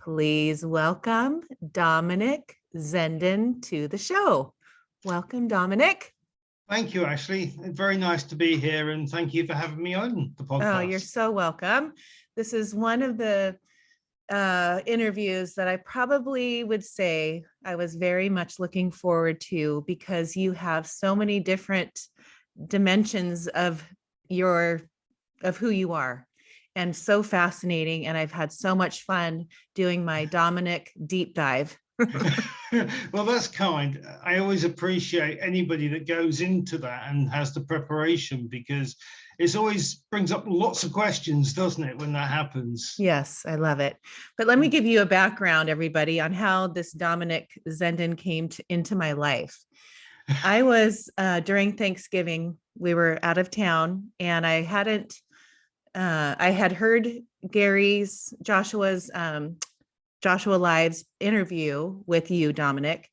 Please welcome Dominic Zenden to the show. Welcome, Dominic. Thank you, Ashley. Very nice to be here, and thank you for having me on the podcast. Oh, you're so welcome. This is one of the interviews that I probably would say I was very much looking forward to, because you have so many different dimensions of who you are, and so fascinating. And I've had so much fun doing my Dominic deep dive. Well, that's kind. I always appreciate anybody that goes into that and has the preparation, because it always brings up lots of questions, doesn't it, when that happens? Yes, I love it. But let me give you a background, everybody, on how this Dominic Zenden came into my life. I was during Thanksgiving, we were out of town, and I had heard Joshua Live's interview with you, Dominic.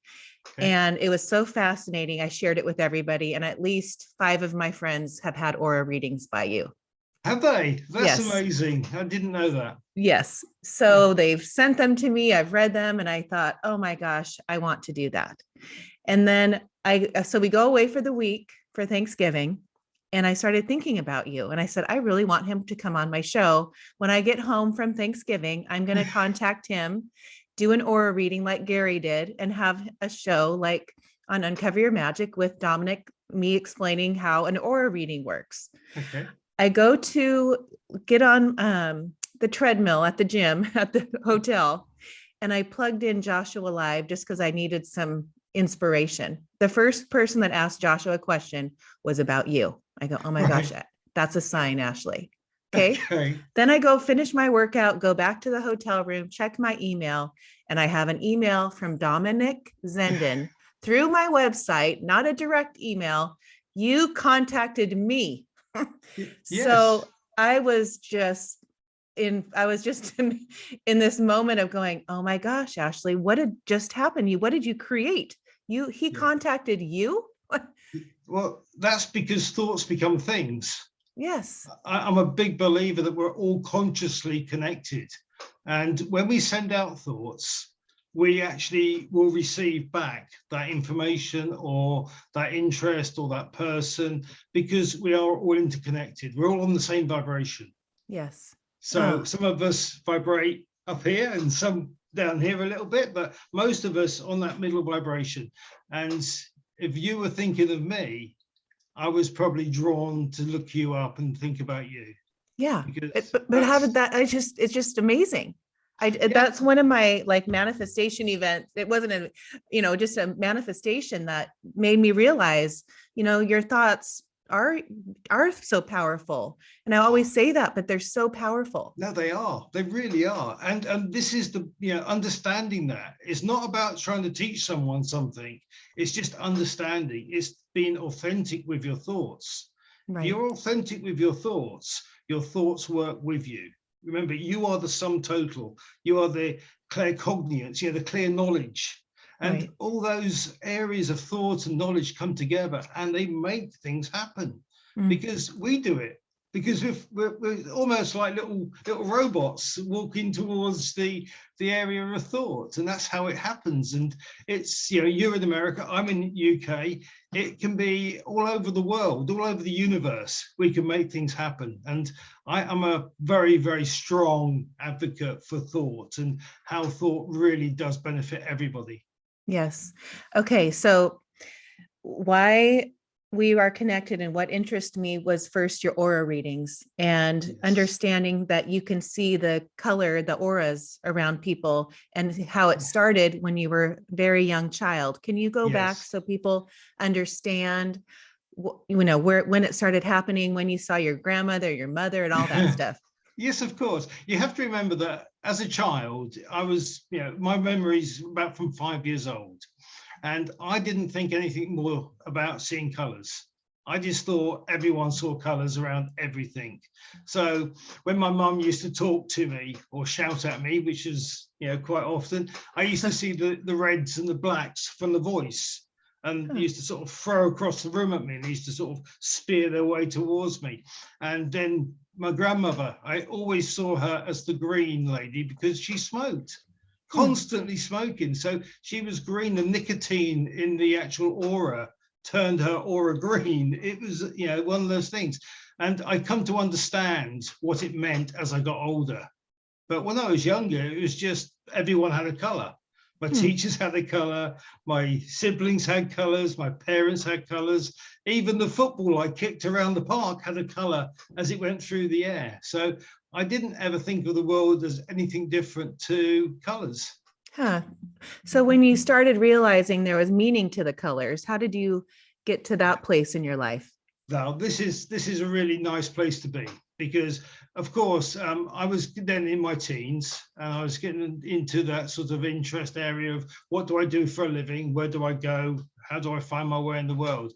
Okay. And it was so fascinating. I shared it with everybody, and at least 5 of my friends have had aura readings by you. Have they? That's yes. Amazing. I didn't know that. Yes. So they've sent them to me. I've read them, and I thought, oh my gosh, I want to do that. And then so we go away for the week for Thanksgiving, and I started thinking about you. And I said, I really want him to come on my show. When I get home from Thanksgiving, I'm going to contact him, do an aura reading like Gary did, and have a show like on Uncover Your Magic with Dominic, me explaining how an aura reading works. Okay. I go to get on the treadmill at the gym at the hotel, and I plugged in Joshua Live just because I needed some inspiration. The first person that asked Joshua a question was about you. I go, oh my gosh, that's a sign, Ashley. Okay. Then I go finish my workout, go back to the hotel room, check my email, and I have an email from Dominic Zenden through my website, not a direct email. You contacted me. Yes. So I was just in this moment of going, oh my gosh, Ashley, what had just happened? What did you create? He contacted you? Well, that's because thoughts become things. Yes. I'm a big believer that we're all consciously connected. And when we send out thoughts, we actually will receive back that information or that interest or that person, because we are all interconnected. We're all on the same vibration. Yes. So some of us vibrate up here and some down here a little bit, but most of us on that middle vibration. And if you were thinking of me, I was probably drawn to look you up and think about you. Yeah. But how did that, it's just amazing. That's one of my manifestation events. It wasn't just a manifestation that made me realize, your thoughts are so powerful. And I always say that, but they're so powerful. No, they are. They really are. And this is the, understanding that. It's not about trying to teach someone something. It's just understanding. It's being authentic with your thoughts. Right. You're authentic with your thoughts work with you. Remember, you are the sum total. You are the claircognizance, the clear knowledge. And all those areas of thought and knowledge come together, and they make things happen because we do it. Because we're almost like little robots walking towards the area of thought, and that's how it happens. And it's, you're in America, I'm in UK. It can be all over the world, all over the universe. We can make things happen. And I'm a very, very strong advocate for thought and how thought really does benefit everybody. Yes. Okay. So why we are connected and what interested me was first your aura readings and understanding that you can see the color, the auras around people, and how it started when you were a very young child. Can you go back so people understand, when it started happening, when you saw your grandmother, your mother, and all that stuff? Yes, of course. You have to remember that as a child, I was, my memory's about from 5 years old. And I didn't think anything more about seeing colors. I just thought everyone saw colors around everything. So when my mum used to talk to me or shout at me, which is, quite often, I used to see the reds and the blacks from the voice. And they used to sort of throw across the room at me, and they used to sort of spear their way towards me. And then my grandmother, I always saw her as the green lady because she smoked. constantly smoking. So she was green. The nicotine in the actual aura turned her aura green. It was, one of those things. And I come to understand what it meant as I got older. But when I was younger, it was just everyone had a color. My teachers had a color, my siblings had colors, my parents had colors. Even the football I kicked around the park had a color as it went through the air. So I didn't ever think of the world as anything different to colors. Huh. So when you started realizing there was meaning to the colors, how did you get to that place in your life? Now, this is a really nice place to be, because, of course, I was then in my teens and I was getting into that sort of interest area of what do I do for a living? Where do I go? How do I find my way in the world?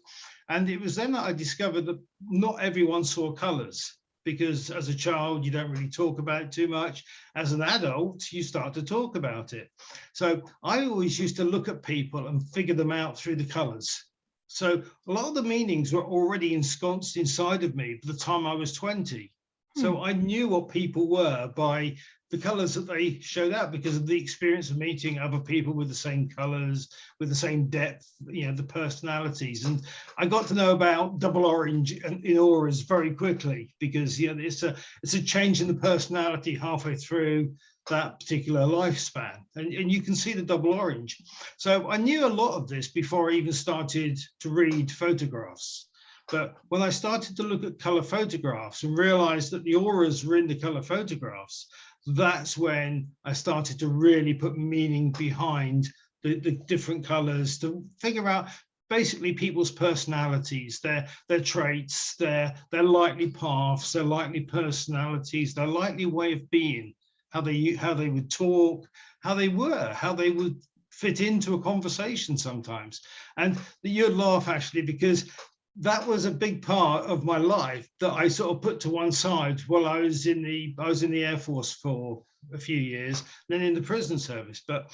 And it was then that I discovered that not everyone saw colors, because as a child, you don't really talk about it too much. As an adult, you start to talk about it. So I always used to look at people and figure them out through the colors. So a lot of the meanings were already ensconced inside of me by the time I was 20. So I knew what people were by the colors that they showed out, because of the experience of meeting other people with the same colors, with the same depth, the personalities. And I got to know about double orange in auras very quickly, because it's a change in the personality halfway through that particular lifespan, and you can see the double orange. So I knew a lot of this before I even started to read photographs. But when I started to look at color photographs and realized that the auras were in the color photographs, that's when I started to really put meaning behind the different colors, to figure out basically people's personalities, their traits, their likely paths, their likely personalities, their likely way of being, how they would talk, how they would fit into a conversation sometimes. And you'd laugh, actually, because that was a big part of my life that I sort of put to one side while I was in the Air Force for a few years, then in the prison service. But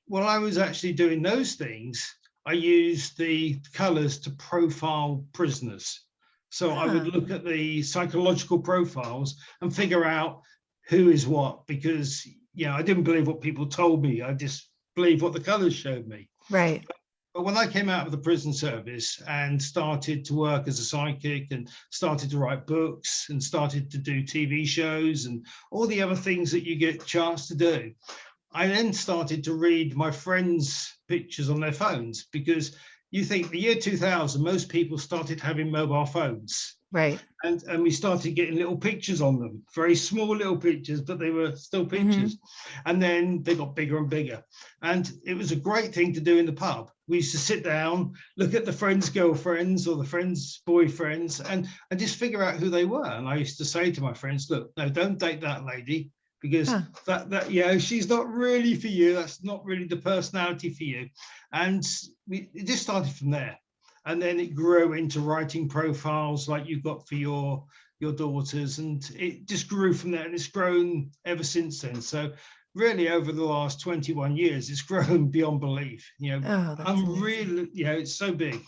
while I was actually doing those things, I used the colors to profile prisoners. So I would look at the psychological profiles and figure out who is what, because I didn't believe what people told me. I just believed what the colors showed me. Right. But when I came out of the prison service and started to work as a psychic and started to write books and started to do TV shows and all the other things that you get a chance to do, I then started to read my friends' pictures on their phones, because you think the year 2000, most people started having mobile phones. Right. And we started getting little pictures on them, very small little pictures, but they were still pictures. And then they got bigger and bigger. And it was a great thing to do in the pub. We used to sit down, look at the friends' girlfriends or the friends' boyfriends, and just figure out who they were. And I used to say to my friends, look, no, don't date that lady, because that she's not really for you. That's not really the personality for you. And it just started from there. And then it grew into writing profiles like you've got for your daughters, and it just grew from there, and it's grown ever since then. So really, over the last 21 years, it's grown beyond belief. I'm really, it's so big.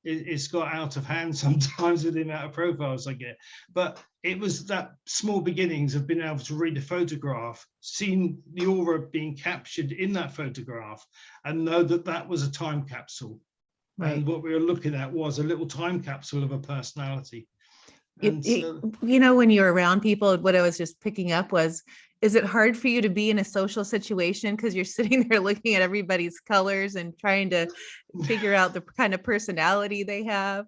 It's got out of hand sometimes with the amount of profiles I get. But it was that small beginnings of being able to read a photograph, seeing the aura being captured in that photograph, and know that that was a time capsule. Right. And what we were looking at was a little time capsule of a personality. And when you're around people, what I was just picking up was, is it hard for you to be in a social situation because you're sitting there looking at everybody's colors and trying to figure out the kind of personality they have?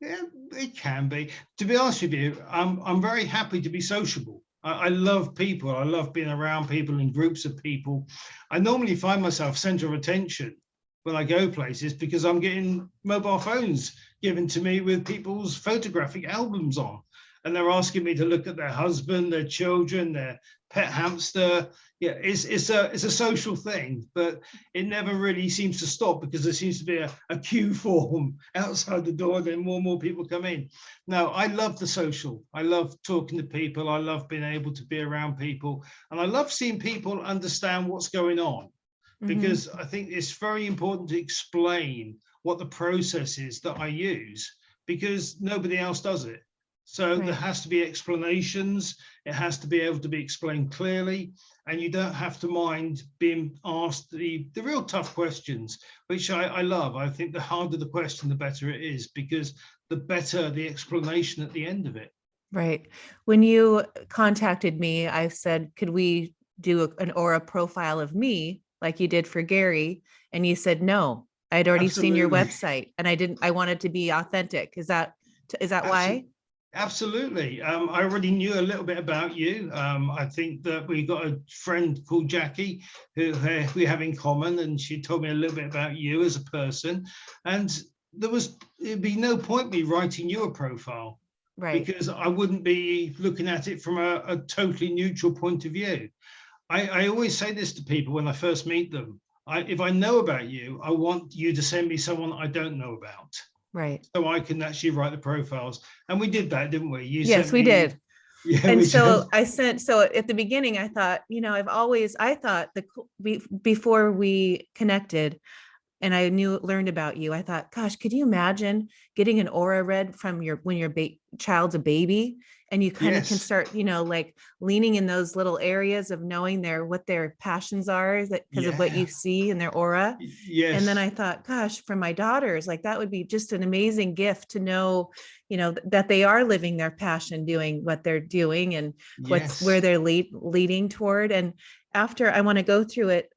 Yeah, it can be. To be honest with you, I'm very happy to be sociable. I love people. I love being around people in groups of people. I normally find myself center of attention when I go places, because I'm getting mobile phones given to me with people's photographic albums on, and they're asking me to look at their husband, their children, their pet hamster. Yeah, it's a social thing, but it never really seems to stop, because there seems to be a queue form outside the door, and then more and more people come in. Now, I love the social. I love talking to people. I love being able to be around people, and I love seeing people understand what's going on. Because I think it's very important to explain what the process is that I use, because nobody else does it. So there Right. has to be explanations. It has to be able to be explained clearly. And you don't have to mind being asked the real tough questions, which I love. I think the harder the question, the better it is, because the better the explanation at the end of it. Right. When you contacted me, I said, could we do an aura profile of me like you did for Gary? And you said, no, I'd already seen your Absolutely. website and I wanted to be authentic. Is that why? Absolutely. Absolutely. I already knew a little bit about you. I think that we got a friend called Jackie who we have in common, and she told me a little bit about you as a person. And it'd be no point me writing you a profile, Right. because I wouldn't be looking at it from a totally neutral point of view. I always say this to people when I first meet them. If I know about you, I want you to send me someone I don't know about, Right. so I can actually write the profiles. And we did that, didn't we? You Yes, sent we me, did. yeah, And we did. so at the beginning, I thought, I thought before we connected, and I learned about you, I thought, gosh, could you imagine getting an aura read from when your child's a baby, and you kind of can Yes, start, like leaning in those little areas of knowing what their passions are, that because of what yeah, you see in their aura. And then yes, I thought, gosh, for my daughters, like that would be just an amazing gift to know, that they are living their passion, doing what they're doing and where yes. they're leading toward. And after I want to go through it,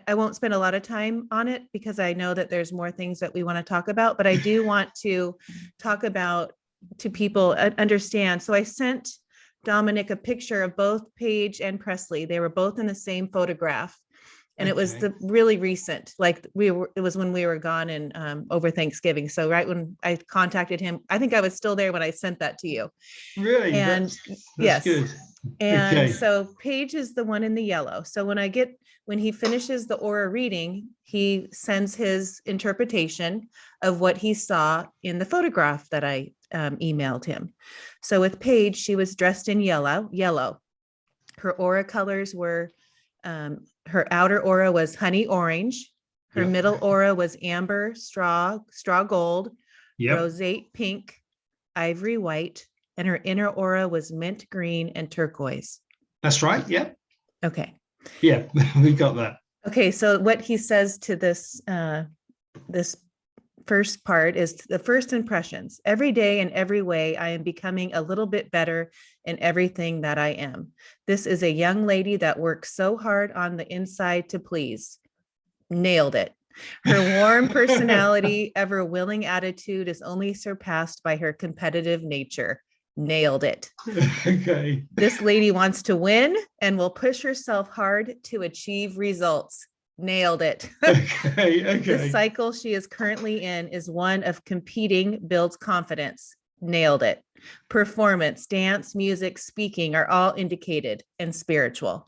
I won't spend a lot of time on it because I know that there's more things that we want to talk about, but I do want to talk about to people understand. So I sent Dominic a picture of both Paige and Presley. They were both in the same photograph. And it was Okay, the really recent, like it was when we were gone and over Thanksgiving. So right when I contacted him, I think I was still there when I sent that to you. really, And that's yes. good. And Okay, so Paige is the one in the yellow. So when he finishes the aura reading, he sends his interpretation of what he saw in the photograph that I emailed him. So with Paige, she was dressed in yellow. Her aura colors were, her outer aura was honey orange. Her yep, middle aura was amber, straw gold, yep, rosette pink, ivory white, and her inner aura was mint green and turquoise. that's right. Yep, Okay. yeah, we got that. Okay. So what he says to this first part is the first impressions. Every day in every way, I am becoming a little bit better in everything that I am. This is a young lady that works so hard on the inside to please. Nailed it. Her warm personality, ever willing attitude is only surpassed by her competitive nature. Nailed it. Okay, This lady wants to win and will push herself hard to achieve results. Nailed it. okay, The okay. cycle she is currently in is one of competing builds confidence. Nailed it. Performance, dance, music, speaking are all indicated, and spiritual.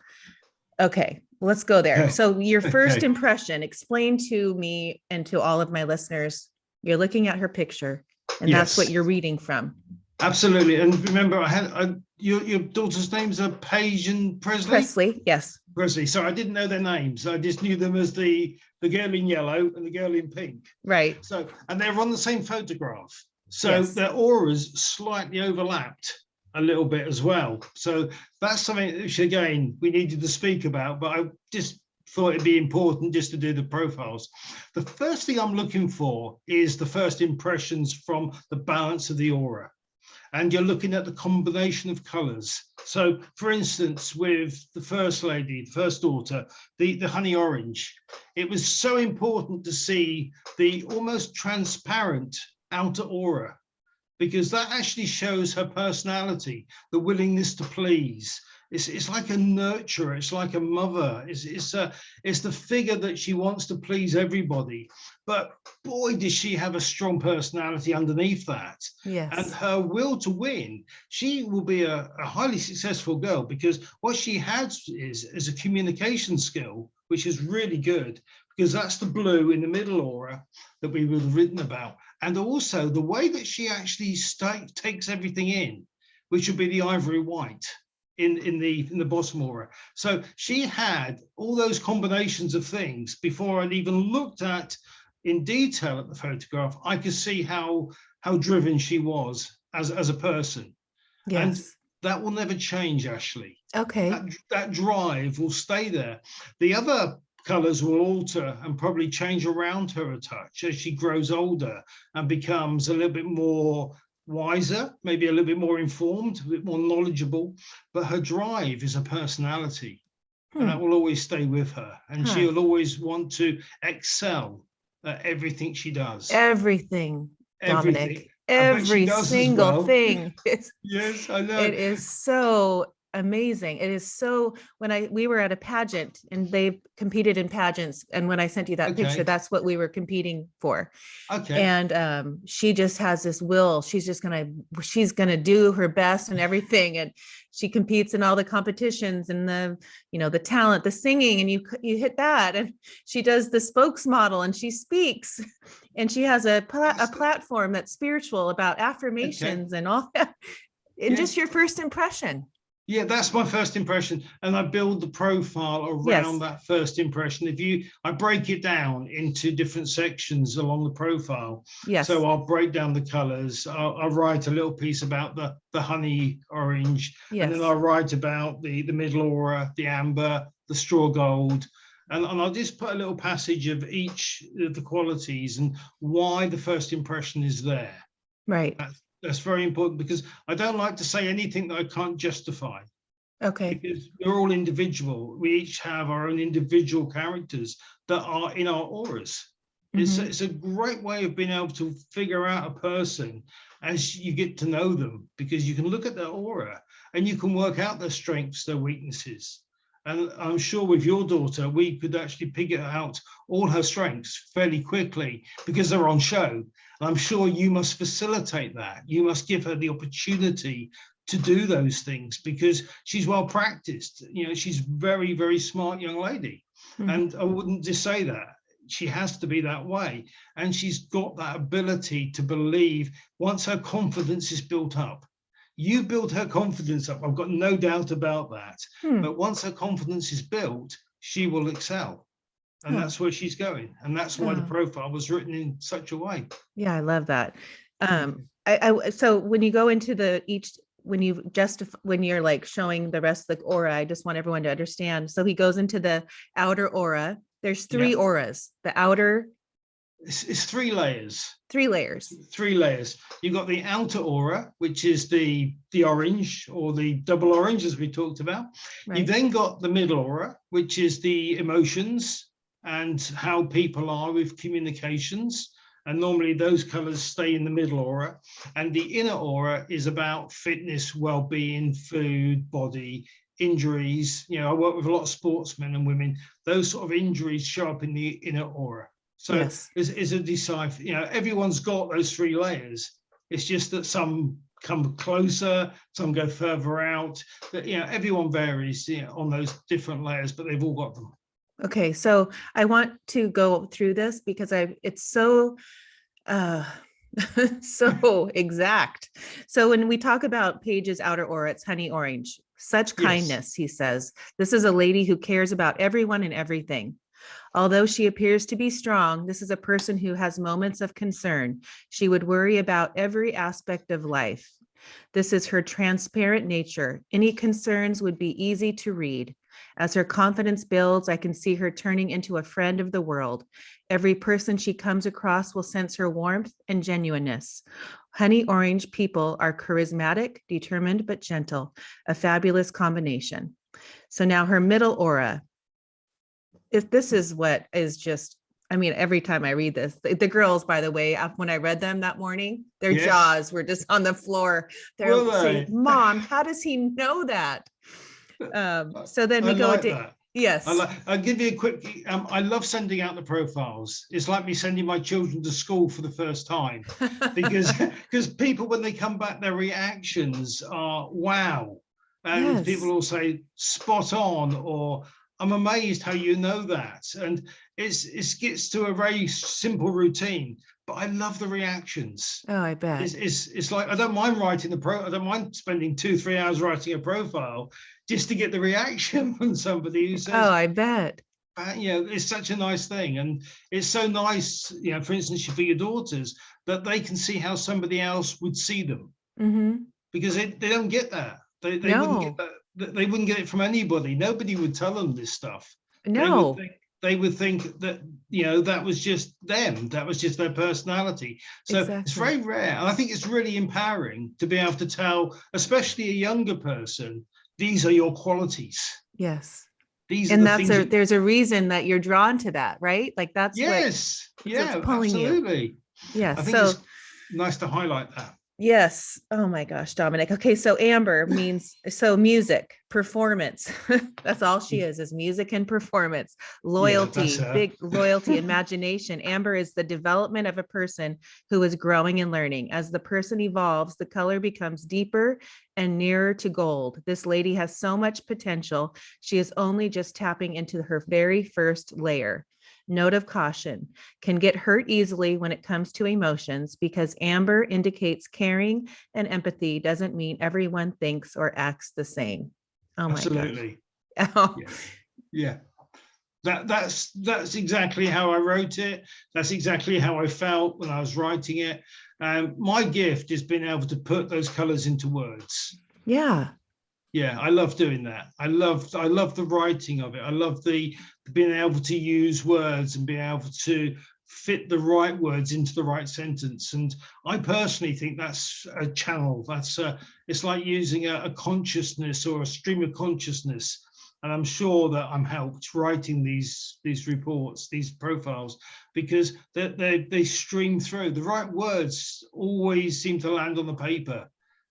Okay, let's go there. Okay, So your first okay. impression, explain to me and to all of my listeners, you're looking at her picture and that's what Yes, you're reading from. absolutely. And remember, your daughter's names are Paige and Presley. Presley, yes. Presley. So I didn't know their names. I just knew them as the girl in yellow and the girl in pink. Right. So, and they're on the same photograph. So Yes. their auras slightly overlapped a little bit as well. So that's something which again we needed to speak about, but I just thought it'd be important just to do the profiles. The first thing I'm looking for is the first impressions from the balance of the aura. And you're looking at the combination of colors. So for instance, with the first lady, the first daughter, the honey orange, it was so important to see the almost transparent outer aura, because that actually shows her personality, the willingness to please. It's like a nurturer, it's like a mother, it's the figure that she wants to please everybody. But boy, does she have a strong personality underneath that. And Yes. her will to win, she will be a highly successful girl, because what she has is a communication skill, which is really good, because that's the blue in the middle aura that we would have written about. And also the way that she actually takes everything in, which would be the ivory white in the bottom aura. So she had all those combinations of things before I'd even looked at in detail at the photograph. I could see how driven she was as a person. And Yes. that will never change, Ashley. Okay. That drive will stay there. The other colors will alter and probably change around her a touch as she grows older and becomes a little bit more wiser, maybe a little bit more informed, a bit more knowledgeable, but her drive is a personality, and that will always stay with her, and Huh. she'll always want to excel at everything she does. Everything, Everything. Dominic, I bet she every does as single well. thing. Yes, I know. It is so amazing. It is so, we were at a pageant and they competed in pageants. And when I sent you that picture, Okay. that's what we were competing for. Okay. And she just has this will. She's gonna do her best and everything. And she competes in all the competitions and the talent, the singing, and you hit that. And she does the spokesmodel and she speaks. And she has a platform that's spiritual about affirmations and all that. And just your first impression. Yeah, that's my first impression. And I build the profile around that first impression. I break it down into different sections along the profile. Yes. So I'll break down the colors. I'll write a little piece about the honey orange. Yes. And then I'll write about the middle aura, the amber, the straw gold. And I'll just put a little passage of each of the qualities and why the first impression is there. Right. That's very important, because I don't like to say anything that I can't justify. Okay. Because we're all individual. We each have our own individual characters that are in our auras. Mm-hmm. It's a great way of being able to figure out a person as you get to know them, because you can look at their aura and you can work out their strengths, their weaknesses. And I'm sure with your daughter, we could actually figure out all her strengths fairly quickly because they're on show. And I'm sure you must facilitate that. You must give her the opportunity to do those things because she's well practiced. She's very, very smart young lady. Mm-hmm. And I wouldn't just say that. She has to be that way. And she's got that ability to believe once her confidence is built up. You build her confidence up. I've got no doubt about that. But once her confidence is built, she will excel. And that's where she's going. And that's why the profile was written in such a way. Yeah, I love that. So when you go into when you're like showing the rest of the aura, I just want everyone to understand. So he goes into the outer aura. There's three auras. The outer. It's 3 layers. 3 layers. 3 layers. You've got the outer aura, which is the orange or the double orange, as we talked about. Right. You've then got the middle aura, which is the emotions and how people are with communications. And normally those colors stay in the middle aura. And the inner aura is about fitness, well-being, food, body, injuries. I work with a lot of sportsmen and women. Those sort of injuries show up in the inner aura. So it's a decipher. Everyone's got those 3 layers. It's just that some come closer, some go further out. But everyone varies on those different layers, but they've all got them. Okay, so I want to go through this because it's so so exact. So when we talk about Paiges outer aura, it's honey orange. Such kindness, he says. This is a lady who cares about everyone and everything. Although she appears to be strong, this is a person who has moments of concern. She would worry about every aspect of life. This is her transparent nature. Any concerns would be easy to read. As her confidence builds, I can see her turning into a friend of the world. Every person she comes across will sense her warmth and genuineness. Honey orange people are charismatic, determined, but gentle, a fabulous combination. So now her middle aura. If this is what is just, every time I read this, the girls, by the way, when I read them that morning, their jaws were just on the floor. They're saying, Mom, how does he know that? So then we go to, yes. I'll give you a quick, I love sending out the profiles. It's like me sending my children to school for the first time because people, when they come back, their reactions are, wow. And people will say spot on, or I'm amazed how you know that. And it gets to a very simple routine, but I love the reactions. Oh, I bet. It's like, I don't mind I don't mind spending 2-3 hours writing a profile just to get the reaction from somebody who says, oh, I bet. It's such a nice thing. And it's so nice, for instance, for your daughters, that they can see how somebody else would see them. Mm-hmm. because they don't get that. They wouldn't get No, that. They wouldn't get it from anybody. Nobody would tell them this stuff. no, They would think that, that was just them. That was just their personality. So it's exactly. very rare. And I think it's really empowering to be able to tell, especially a younger person, these are your qualities. Yes. These are And the things that, there's a reason that you're drawn to that, right? Like that's yes, what's yeah, pulling you. absolutely. Yeah. I think So it's nice to highlight that. yes. Oh my gosh, Dominic. Okay, so Amber means so music, performance. That's all she is music and performance, Yeah, that's loyalty, her. big loyalty, imagination. Amber is the development of a person who is growing and learning. As the person evolves, the color becomes deeper and nearer to gold. This lady has so much potential. She is only just tapping into her very first layer. Note of caution: can get hurt easily when it comes to emotions because amber indicates caring and empathy doesn't mean everyone thinks or acts the same. Oh my gosh. Absolutely. Oh, Yeah. Yeah. That's exactly how I wrote it. That's exactly how I felt when I was writing it. My gift is being able to put those colors into words. yeah. Yeah, I love doing that. I love the writing of it. I love the being able to use words and being able to fit the right words into the right sentence. And I personally think that's a channel. It's like using a consciousness or a stream of consciousness. And I'm sure that I'm helped writing these reports, these profiles, because they stream through. The right words always seem to land on the paper.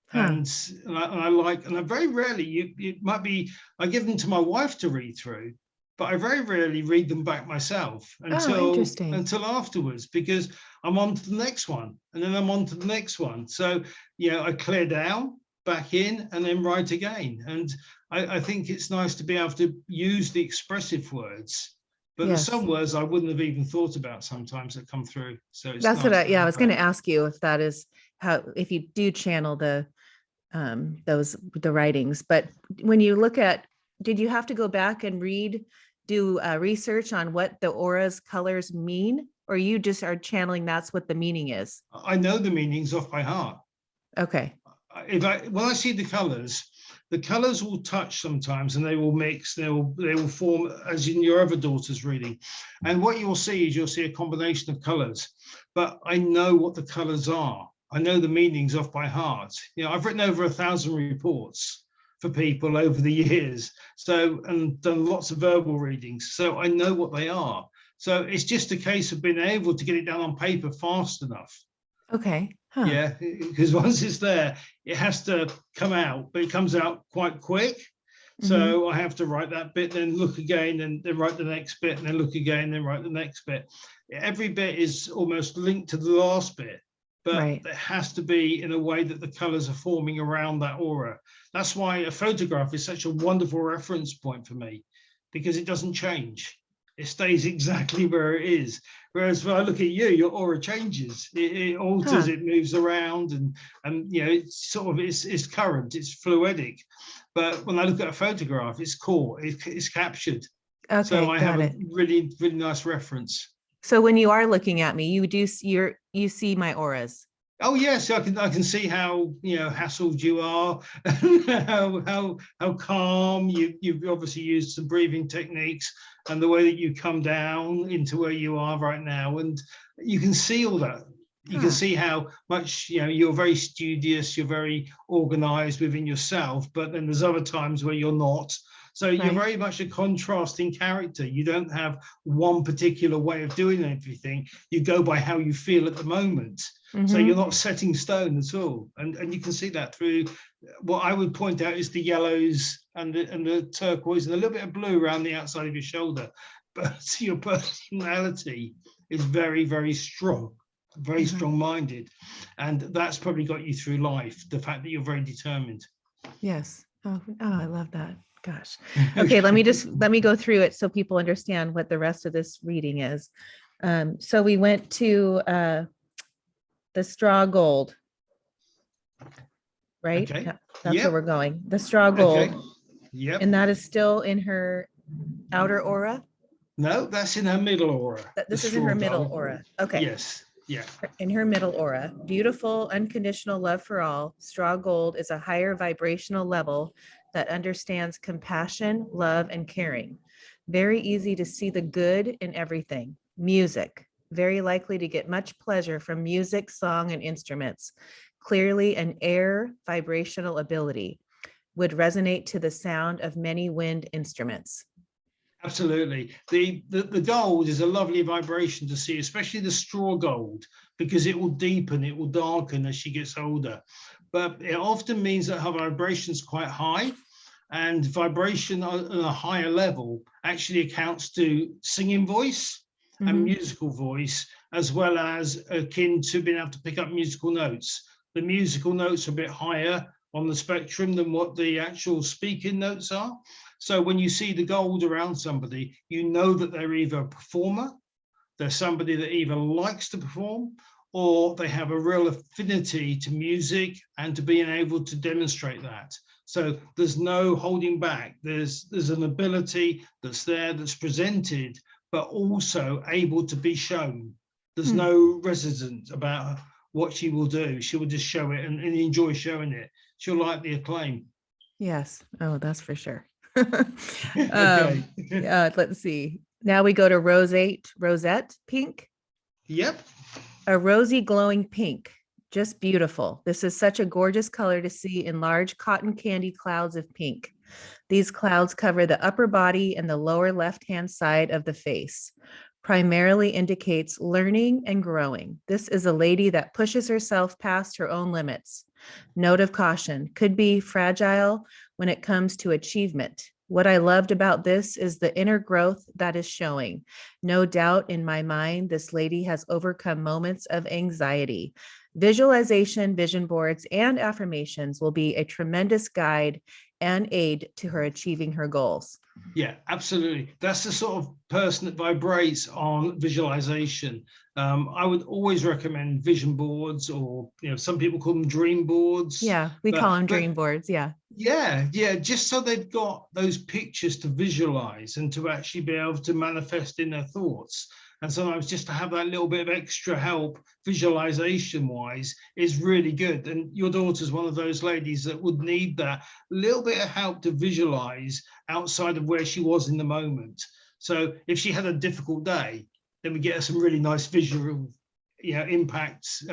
Huh. And I very rarely, it might be, I give them to my wife to read through, but I very rarely read them back myself Oh, interesting. until afterwards, because I'm on to the next one, and then I'm on to the next one. So, I clear down, back in, and then write again. And I think it's nice to be able to use the expressive words, but there's Yes. some words I wouldn't have even thought about sometimes that come through. So it's That's what nice to I have was going that. to ask you if that is how, if you do channel the writings, but when you look at, did you have to go back and do research on what the aura's colors mean, or you just are channeling that's what the meaning is? I know the meanings off by heart. Okay. When I see the colors will touch sometimes, and they will mix. They will form, as in your other daughter's reading. And what you'll see is a combination of colors. But I know what the colors are. I know the meanings off by heart. I've written over 1,000 reports for people over the years, and done lots of verbal readings. So I know what they are. So it's just a case of being able to get it down on paper fast enough. Okay. Huh. Yeah, because once it's there, it has to come out, but it comes out quite quick. So I have to write that bit, then look again, and then write the next bit, and then look again, then write the next bit. Every bit is almost linked to the last bit, but Right. it has to be in a way that the colors are forming around that aura. That's why a photograph is such a wonderful reference point for me, because it doesn't change. It stays exactly where it is. Whereas when I look at you, your aura changes. It alters, Huh. it moves around, and it's sort of it's current, it's fluidic. But when I look at a photograph, it's caught, it's captured. So Okay. I have Got a it. really, really nice reference. So when you are looking at me, you see my auras. Oh yes, I can see how hassled you are, how calm you've obviously used some breathing techniques, and the way that you come down into where you are right now, and you can see all that. You can Huh. see how much you're very studious, you're very organized within yourself, but then there's other times where you're not. So you're Right. very much a contrasting character. You don't have one particular way of doing everything. You go by how you feel at the moment. So you're not setting stone at all. And you can see that through what I would point out is the yellows and the turquoise and a little bit of blue around the outside of your shoulder. But your personality is very, very strong, very strong-minded. And that's probably got you through life, the fact that you're very determined. Yes. Oh, I love that. Gosh. Okay, let me go through it so people understand what the rest of this reading is. So we went to the straw gold, right? Okay. That's where we're Yep. going. The straw Okay. gold. Yep. And that is still in her outer aura. No, that's in her middle aura. This is in her middle aura. Okay. Yes. Yeah. In her middle aura, beautiful, unconditional love for all, straw gold is a higher vibrational level that understands compassion, love, and caring. Very easy to see the good in everything. Music, very likely to get much pleasure from music, song, and instruments. Clearly an air vibrational ability. Would resonate to the sound of many wind instruments. Absolutely. The gold is a lovely vibration to see, especially the straw gold, because it will deepen, it will darken as she gets older. But it often means that her vibration is quite high, and vibration on a higher level actually accounts to singing voice and musical voice, as well as akin to being able to pick up musical notes. The musical notes are a bit higher on the spectrum than what the actual speaking notes are. So when you see the gold around somebody, you know that they're either a performer, they're somebody that either likes to perform, or they have a real affinity to music and to being able to demonstrate that. So there's no holding back. There's an ability that's there, that's presented, but also able to be shown. There's no reticence about what she will do. She will just show it and enjoy showing it. She'll like the acclaim. Yes. Oh, that's for sure. Okay. Let's see. Now we go to Rosette Pink. Yep. A rosy glowing pink. Just beautiful. This is such a gorgeous color to see in large cotton candy clouds of pink. These clouds cover the upper body and the lower left-hand side of the face. Primarily indicates learning and growing. This is a lady that pushes herself past her own limits. Note of caution, could be fragile when it comes to achievement. What I loved about this is the inner growth that is showing. No doubt in my mind, this lady has overcome moments of anxiety. Visualization, vision boards, and affirmations will be a tremendous guide and aid to her achieving her goals. Yeah, absolutely. That's the sort of person that vibrates on visualization. I would always recommend vision boards, or some people call them dream boards. Yeah, we call them dream boards. Yeah. Yeah, just so they've got those pictures to visualize and to actually be able to manifest in their thoughts. And sometimes just to have that little bit of extra help visualization wise is really good. And your daughter's one of those ladies that would need that little bit of help to visualize outside of where she was in the moment. So if she had a difficult day, then we get her some really nice visual impacts,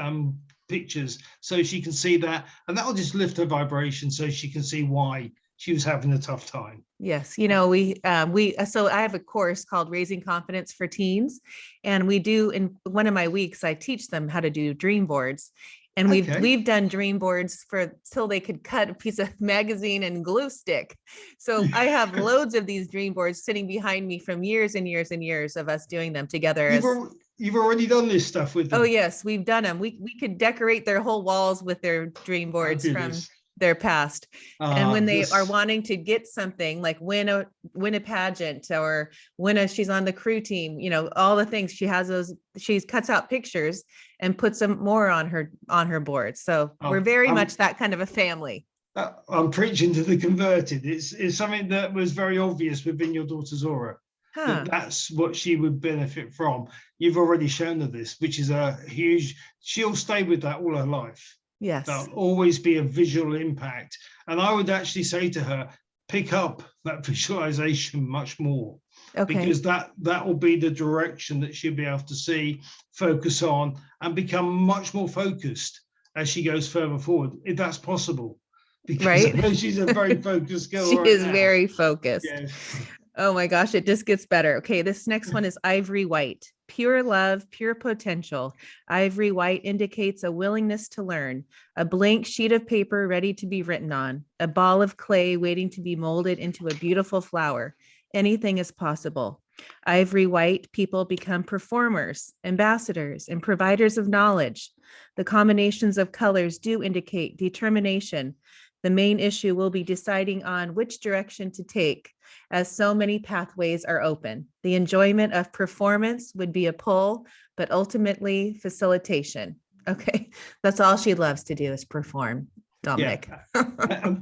pictures, so she can see that, and that will just lift her vibration so she can see why she was having a tough time. Yes, so I have a course called Raising Confidence for Teens, and we do, in one of my weeks, I teach them how to do dream boards. And we've done dream boards till they could cut a piece of magazine and glue stick. So I have loads of these dream boards sitting behind me from years and years and years of us doing them together. You've already done this stuff with them? Oh yes, we've done them. We could decorate their whole walls with their dream boards from their past. And when they are wanting to get something like win a pageant, or she's on the crew team, all the things, she cuts out pictures and puts them more on her board. So we're very much that kind of a family. I'm preaching to the converted. It's something that was very obvious within your daughter's aura. That's what she would benefit from. You've already shown her this, which is a huge, she'll stay with that all her life. Yes. There'll always be a visual impact. And I would actually say to her, pick up that visualization much more. Okay. Because that will be the direction that she'll be able to see, focus on, and become much more focused as she goes further forward, if that's possible. Because I know she's a very focused girl. She is very focused. Yes. Oh my gosh, it just gets better. Okay, this next one is Ivory White. Pure love, pure potential. Ivory White indicates a willingness to learn, a blank sheet of paper ready to be written on, a ball of clay waiting to be molded into a beautiful flower. Anything is possible. Ivory White people become performers, ambassadors, and providers of knowledge. The combinations of colors do indicate determination. The main issue will be deciding on which direction to take, as so many pathways are open. The enjoyment of performance would be a pull, but ultimately facilitation. Okay, that's all she loves to do is perform, Dominic. Yeah.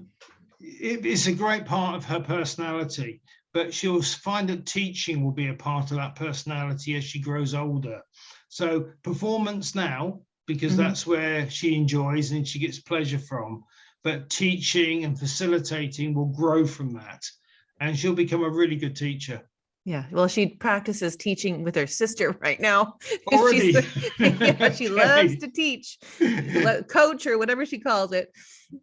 It's a great part of her personality, but she'll find that teaching will be a part of that personality as she grows older. So performance now, because Mhm. that's where she enjoys and she gets pleasure from. But teaching and facilitating will grow from that. And she'll become a really good teacher. Yeah. Well, she practices teaching with her sister right now. She's, Already. yeah, she loves Okay. to teach, coach or whatever she calls it.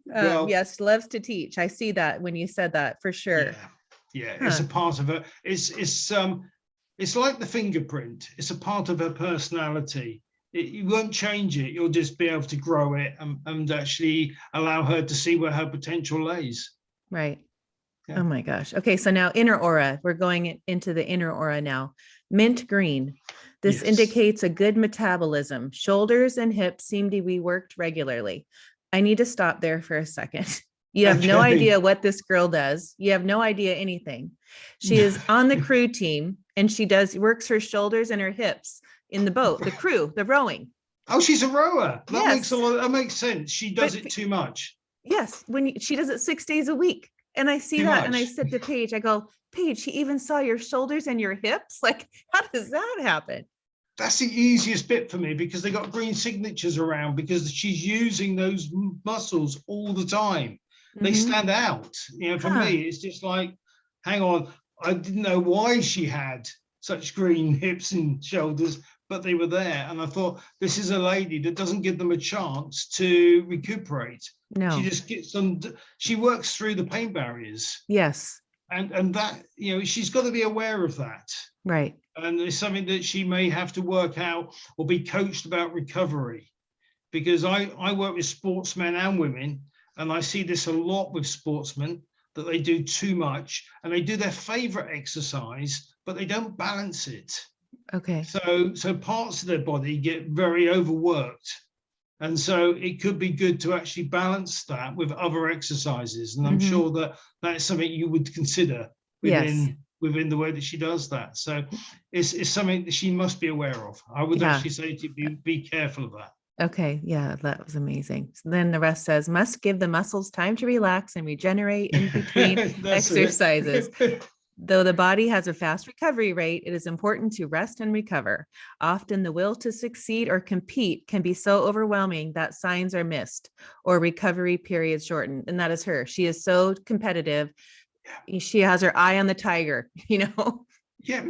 Well, Yes, loves to teach. I see that when you said that for sure. yeah, yeah, it's Huh. a part of her. It's like the fingerprint. It's a part of her personality. You won't change it. You'll just be able to grow it and actually allow her to see where her potential lays. Right. Yeah. Oh my gosh. Okay. So now inner aura, we're going into the inner aura now. Mint green. This Yes. indicates a good metabolism. Shoulders and hips seem to be worked regularly. I need to stop there for a second. You have no Okay. idea what this girl does. You have no idea anything. She is on the crew team and she works her shoulders and her hips in the boat, the crew, the rowing. Oh, she's a rower. That makes a Yes. lot. That makes sense. She does But it too much. yes, she does it 6 days a week. And I see Too that and I much. said to Paige, I go, Paige, she even saw your shoulders and your hips. Like, how does that happen? That's the easiest bit for me because they got green signatures around because she's using those muscles all the time. They Mhm. stand out. For Huh. me, it's just like, hang on, I didn't know why she had such green hips and shoulders, but they were there. And I thought, this is a lady that doesn't give them a chance to recuperate. She No. just gets them, she works through the pain barriers. Yes. And that, she's got to be aware of that. Right. And it's something that she may have to work out or be coached about recovery. Because I work with sportsmen and women, and I see this a lot with sportsmen, that they do too much and they do their favorite exercise, but they don't balance it. Okay. So parts of their body get very overworked. And so it could be good to actually balance that with other exercises. And I'm Mhm. sure that that's something you would consider Yes. within the way that she does that. So it's something that she must be aware of. I would Yeah. actually say to be careful of that. Okay. Yeah, that was amazing. So then the rest says, must give the muscles time to relax and regenerate in between That's exercises. it. Though the body has a fast recovery rate, it is important to rest and recover. Often the will to succeed or compete can be so overwhelming that signs are missed or recovery periods shortened. And that is her. She is so competitive. She has her eye on the tiger, Yeah,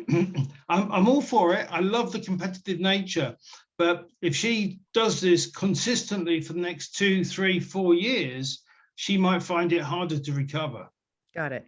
I'm all for it. I love the competitive nature. But if she does this consistently for the next 2, 3, 4 years, she might find it harder to recover. Got it.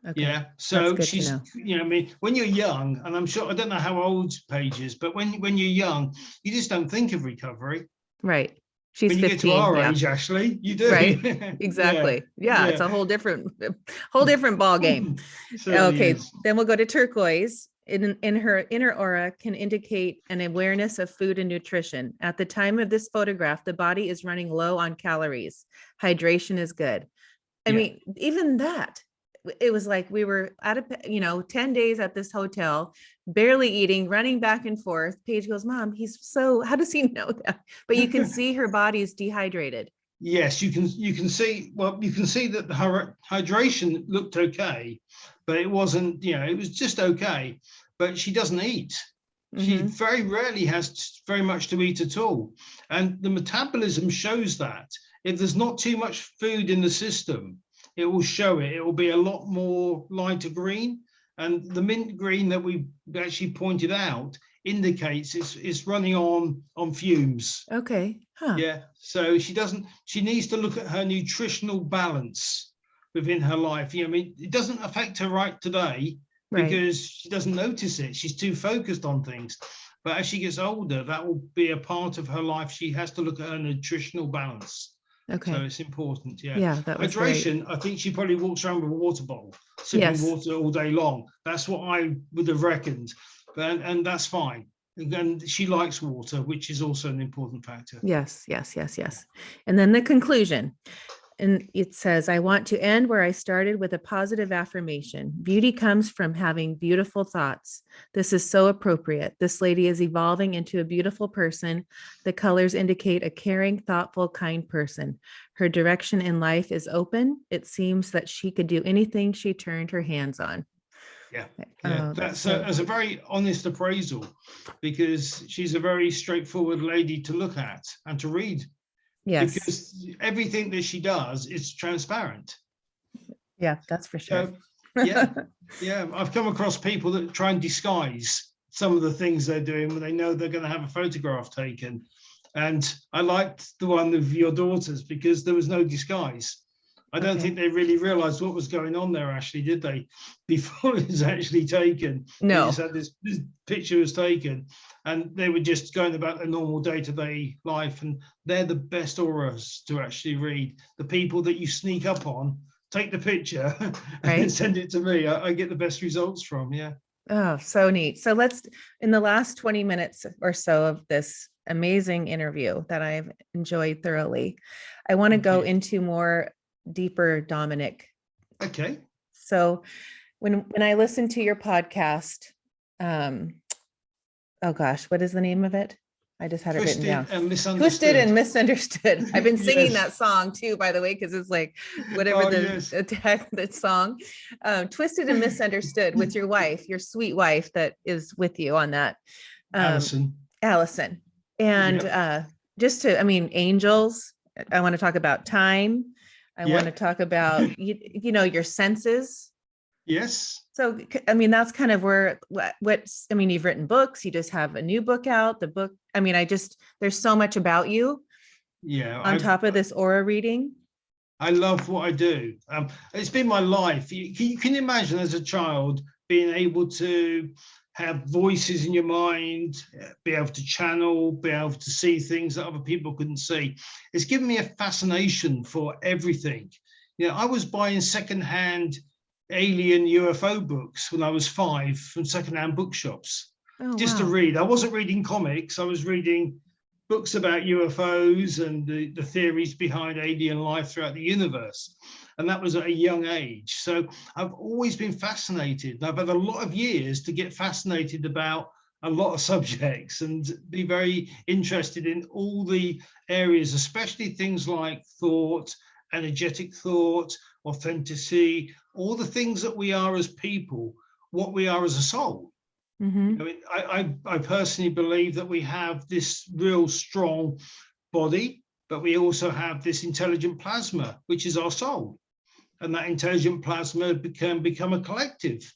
Okay. Yeah. That's So good to she's, know. I mean, when you're young, and I'm sure, I don't know how old Paige is, but when you're young, you just don't think of recovery. Right. She's When you get to 15. our Yeah. age, actually, you Right. do. Yeah. Exactly. Yeah. It's Yeah. a whole different ball game. Certainly Okay. is. Then we'll go to turquoise. In her inner aura can indicate an awareness of food and nutrition. At the time of this photograph, the body is running low on calories. Hydration is good. I Yeah. mean, even that, it was like we were at 10 days at this hotel, barely eating, running back and forth. Paige goes, Mom, how does he know that? But you can see her body's dehydrated. Yes, you can see, well, you can see that the hydration looked okay, but it wasn't, it was just okay. But she doesn't eat. She Mm-hmm. very rarely has very much to eat at all. And the metabolism shows that. If there's not too much food in the system, it will show it. It will be a lot more lighter green. And the mint green that we actually pointed out indicates it's running on fumes. Okay. Huh. Yeah. So she needs to look at her nutritional balance within her life. I mean, it doesn't affect her right today Right. because she doesn't notice it. She's too focused on things. But as she gets older, that will be a part of her life. She has to look at her nutritional balance. So Okay. it's important. Yeah. Yeah, that was great. Hydration, I think she probably walks around with a water bottle, sipping Yes. water all day long. That's what I would have reckoned. And that's fine. And she likes water, which is also an important factor. Yes. Yes. Yes. Yes. And then the conclusion. And it says, I want to end where I started with a positive affirmation. Beauty comes from having beautiful thoughts. This is so appropriate. This lady is evolving into a beautiful person. The colors indicate a caring, thoughtful, kind person. Her direction in life is open. It seems that she could do anything she turned her hands on. Yeah. Oh, That's so a very honest appraisal, because she's a very straightforward lady to look at and to read, yes. because everything that she does is transparent. Yeah, that's for sure. So, yeah, I've come across people that try and disguise some of the things they're doing when they know they're going to have a photograph taken. And I liked the one of your daughters because there was no disguise. I don't think they really realized what was going on there, Ashley, did they? Before it was actually taken. They No. just had this picture was taken, and they were just going about their normal day-to-day life. And they're the best auras to actually read. The people that you sneak up on, take the picture and send it to me. I get the best results from. Yeah. Oh, so neat. So let's, in the last 20 minutes or so of this amazing interview that I've enjoyed thoroughly, I want to go into more deeper Dominic. Okay. So when I listen to your podcast, oh gosh, what is the name of it? I just had it written down. Twisted and Misunderstood. I've been singing that song too, by the way, because it's like whatever the song. Twisted and Misunderstood with your wife, your sweet wife that is with you on that. Allison. And just to, I mean, angels. I want to talk about time. I want to talk about, you know, your senses. Yes. So, I mean, that's kind of where I mean, you've written books, you just have a new book out, the book. I mean, there's so much about you. Yeah. On top of this aura reading. I love what I do. It's been my life. You can imagine as a child being able to have voices in your mind, be able to channel, be able to see things that other people couldn't see. It's given me a fascination for everything. You know, I was buying secondhand alien UFO books when I was 5 from secondhand bookshops, to read. I wasn't reading comics. I was reading books about UFOs and the theories behind alien life throughout the universe. And that was at a young age. So I've always been fascinated. I've had a lot of years to get fascinated about a lot of subjects and be very interested in all the areas, especially things like thought, energetic thought, authenticity, all the things that we are as people, what we are as a soul. Mm-hmm. I personally believe that we have this real strong body, but we also have this intelligent plasma, which is our soul. And that intelligent plasma can become a collective,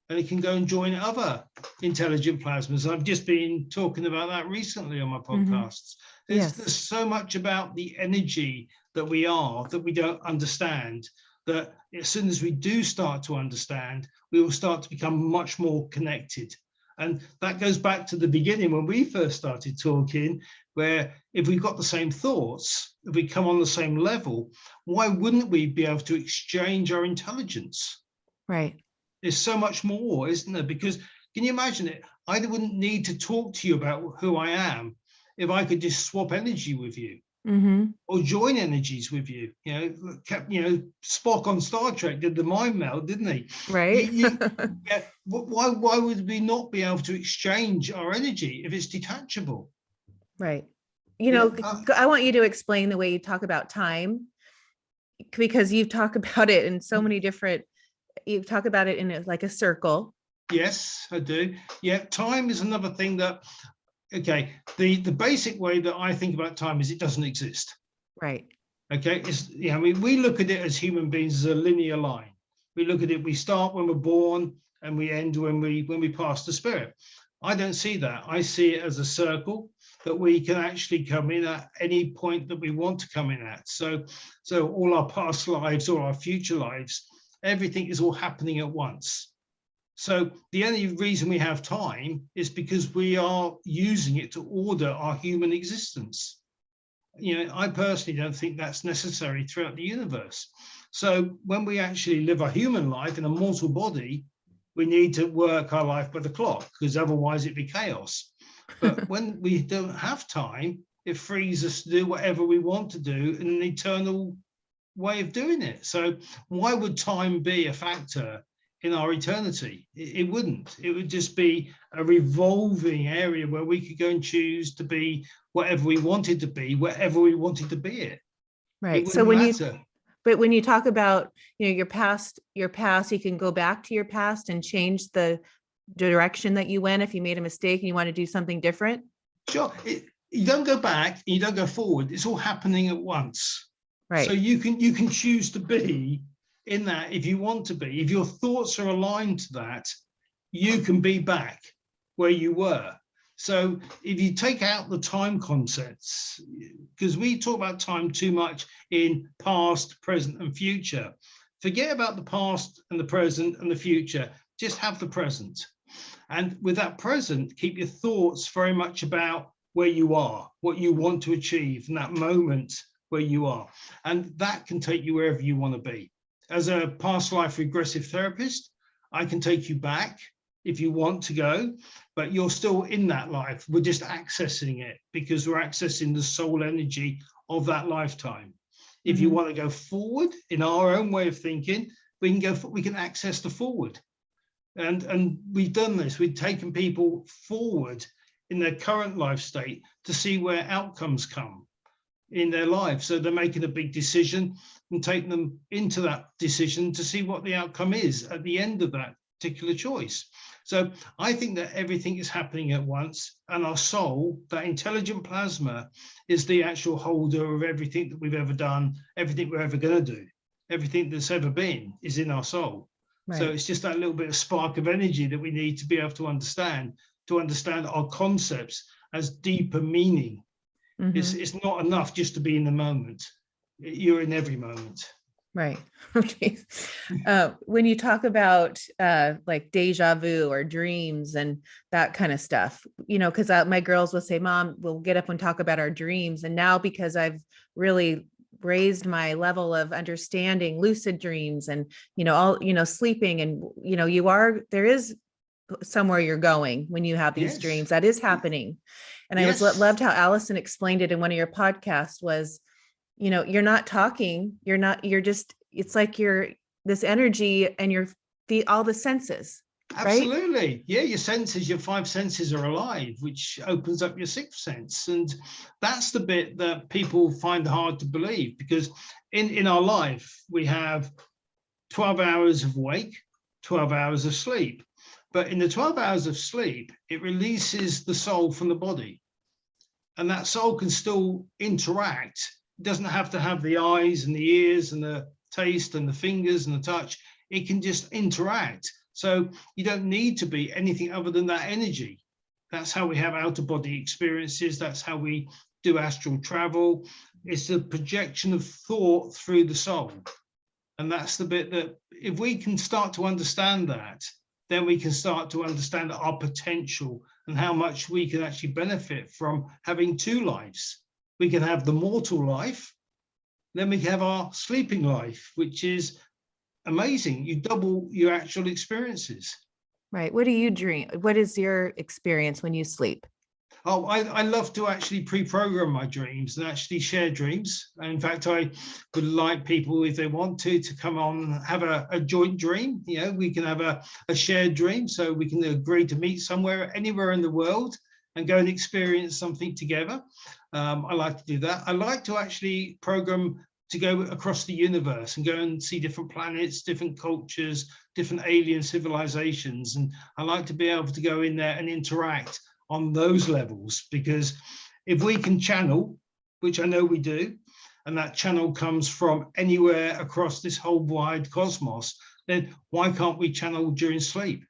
and it can go and join other intelligent plasmas. I've just been talking about that recently on my podcasts. There's so much about the energy that we are that we don't understand, that as soon as we do start to understand, we will start to become much more connected. And that goes back to the beginning when we first started talking, where if we've got the same thoughts, if we come on the same level, why wouldn't we be able to exchange our intelligence? Right. There's so much more, isn't there? Because can you imagine it? I wouldn't need to talk to you about who I am if I could just swap energy with you. Mm-hmm. Or join energies with you. You know, Spock on Star Trek did the mind meld, didn't he? Right. Why would we not be able to exchange our energy if it's detachable? Right. You know, I want you to explain the way you talk about time, because you talk about it in so many different. You talk about it in like a circle. Yes, I do. Yeah, time is another thing that. Okay, the basic way that I think about time is it doesn't exist. Right. Okay, I mean, we look at it as human beings as a linear line. We look at it, we start when we're born and we end when we pass the spirit. I don't see that. I see it as a circle that we can actually come in at any point that we want to come in at. So all our past lives, all our future lives, everything is all happening at once. So the only reason we have time is because we are using it to order our human existence. You know, I personally don't think that's necessary throughout the universe. So when we actually live a human life in a mortal body, we need to work our life by the clock, because otherwise it'd be chaos. But when we don't have time, it frees us to do whatever we want to do in an eternal way of doing it. So why would time be a factor in our eternity? It wouldn't. It would just be a revolving area where we could go and choose to be whatever we wanted to be, wherever we wanted to be it. Right. So when matter. But when you talk about, your past, you can go back to your past and change the direction that you went if you made a mistake and you want to do something different. Sure. You don't go back, you don't go forward. It's all happening at once. Right. So you can choose to be in that if you want to be. If your thoughts are aligned to that, you can be back where you were. So if you take out the time concepts, because we talk about time too much in past, present, and future. Forget about the past and the present and the future. Just have the present. And with that present, keep your thoughts very much about where you are, what you want to achieve in that moment where you are. And that can take you wherever you want to be. As a past life regressive therapist, I can take you back if you want to go, but you're still in that life. We're just accessing it because we're accessing the soul energy of that lifetime. If you want to go forward in our own way of thinking, we can access the forward. And we've done this. We've taken people forward in their current life state to see where outcomes come in their life. So they're making a big decision and taking them into that decision to see what the outcome is at the end of that particular choice. So I think that everything is happening at once, and our soul, that intelligent plasma, is the actual holder of everything that we've ever done, everything we're ever going to do, everything that's ever been is in our soul. Right. So it's just that little bit of spark of energy that we need to be able to understand our concepts as deeper meaning. It's not enough just to be in the moment. You're in every moment. Right. Okay. When you talk about like deja vu or dreams and that kind of stuff, because my girls will say, Mom, we'll get up and talk about our dreams. And now because I've really raised my level of understanding lucid dreams and, sleeping and, there is somewhere you're going when you have these dreams that is happening. And I loved how Allison explained it in one of your podcasts was, you're not talking, it's like this energy and all the senses. Absolutely. Right? Yeah, your senses, your 5 senses are alive, which opens up your 6th sense. And that's the bit that people find hard to believe, because in our life, we have 12 hours of wake, 12 hours of sleep. But in the 12 hours of sleep, it releases the soul from the body. And that soul can still interact. It doesn't have to have the eyes and the ears and the taste and the fingers and the touch. It can just interact. So you don't need to be anything other than that energy. That's how we have outer body experiences. That's how we do astral travel. It's the projection of thought through the soul. And that's the bit that if we can start to understand that, then we can start to understand our potential and how much we can actually benefit from having 2 lives. We can have the mortal life, then we can have our sleeping life, which is amazing. You double your actual experiences. Right. What do you dream? What is your experience when you sleep? Oh, I love to actually pre-program my dreams and actually share dreams. And in fact, I would like people, if they want to come on and have a joint dream. We can have a shared dream. So we can agree to meet somewhere, anywhere in the world, and go and experience something together. I like to do that. I like to actually program to go across the universe and go and see different planets, different cultures, different alien civilizations. And I like to be able to go in there and interact on those levels, because if we can channel, which I know we do, and that channel comes from anywhere across this whole wide cosmos, then why can't we channel during sleep?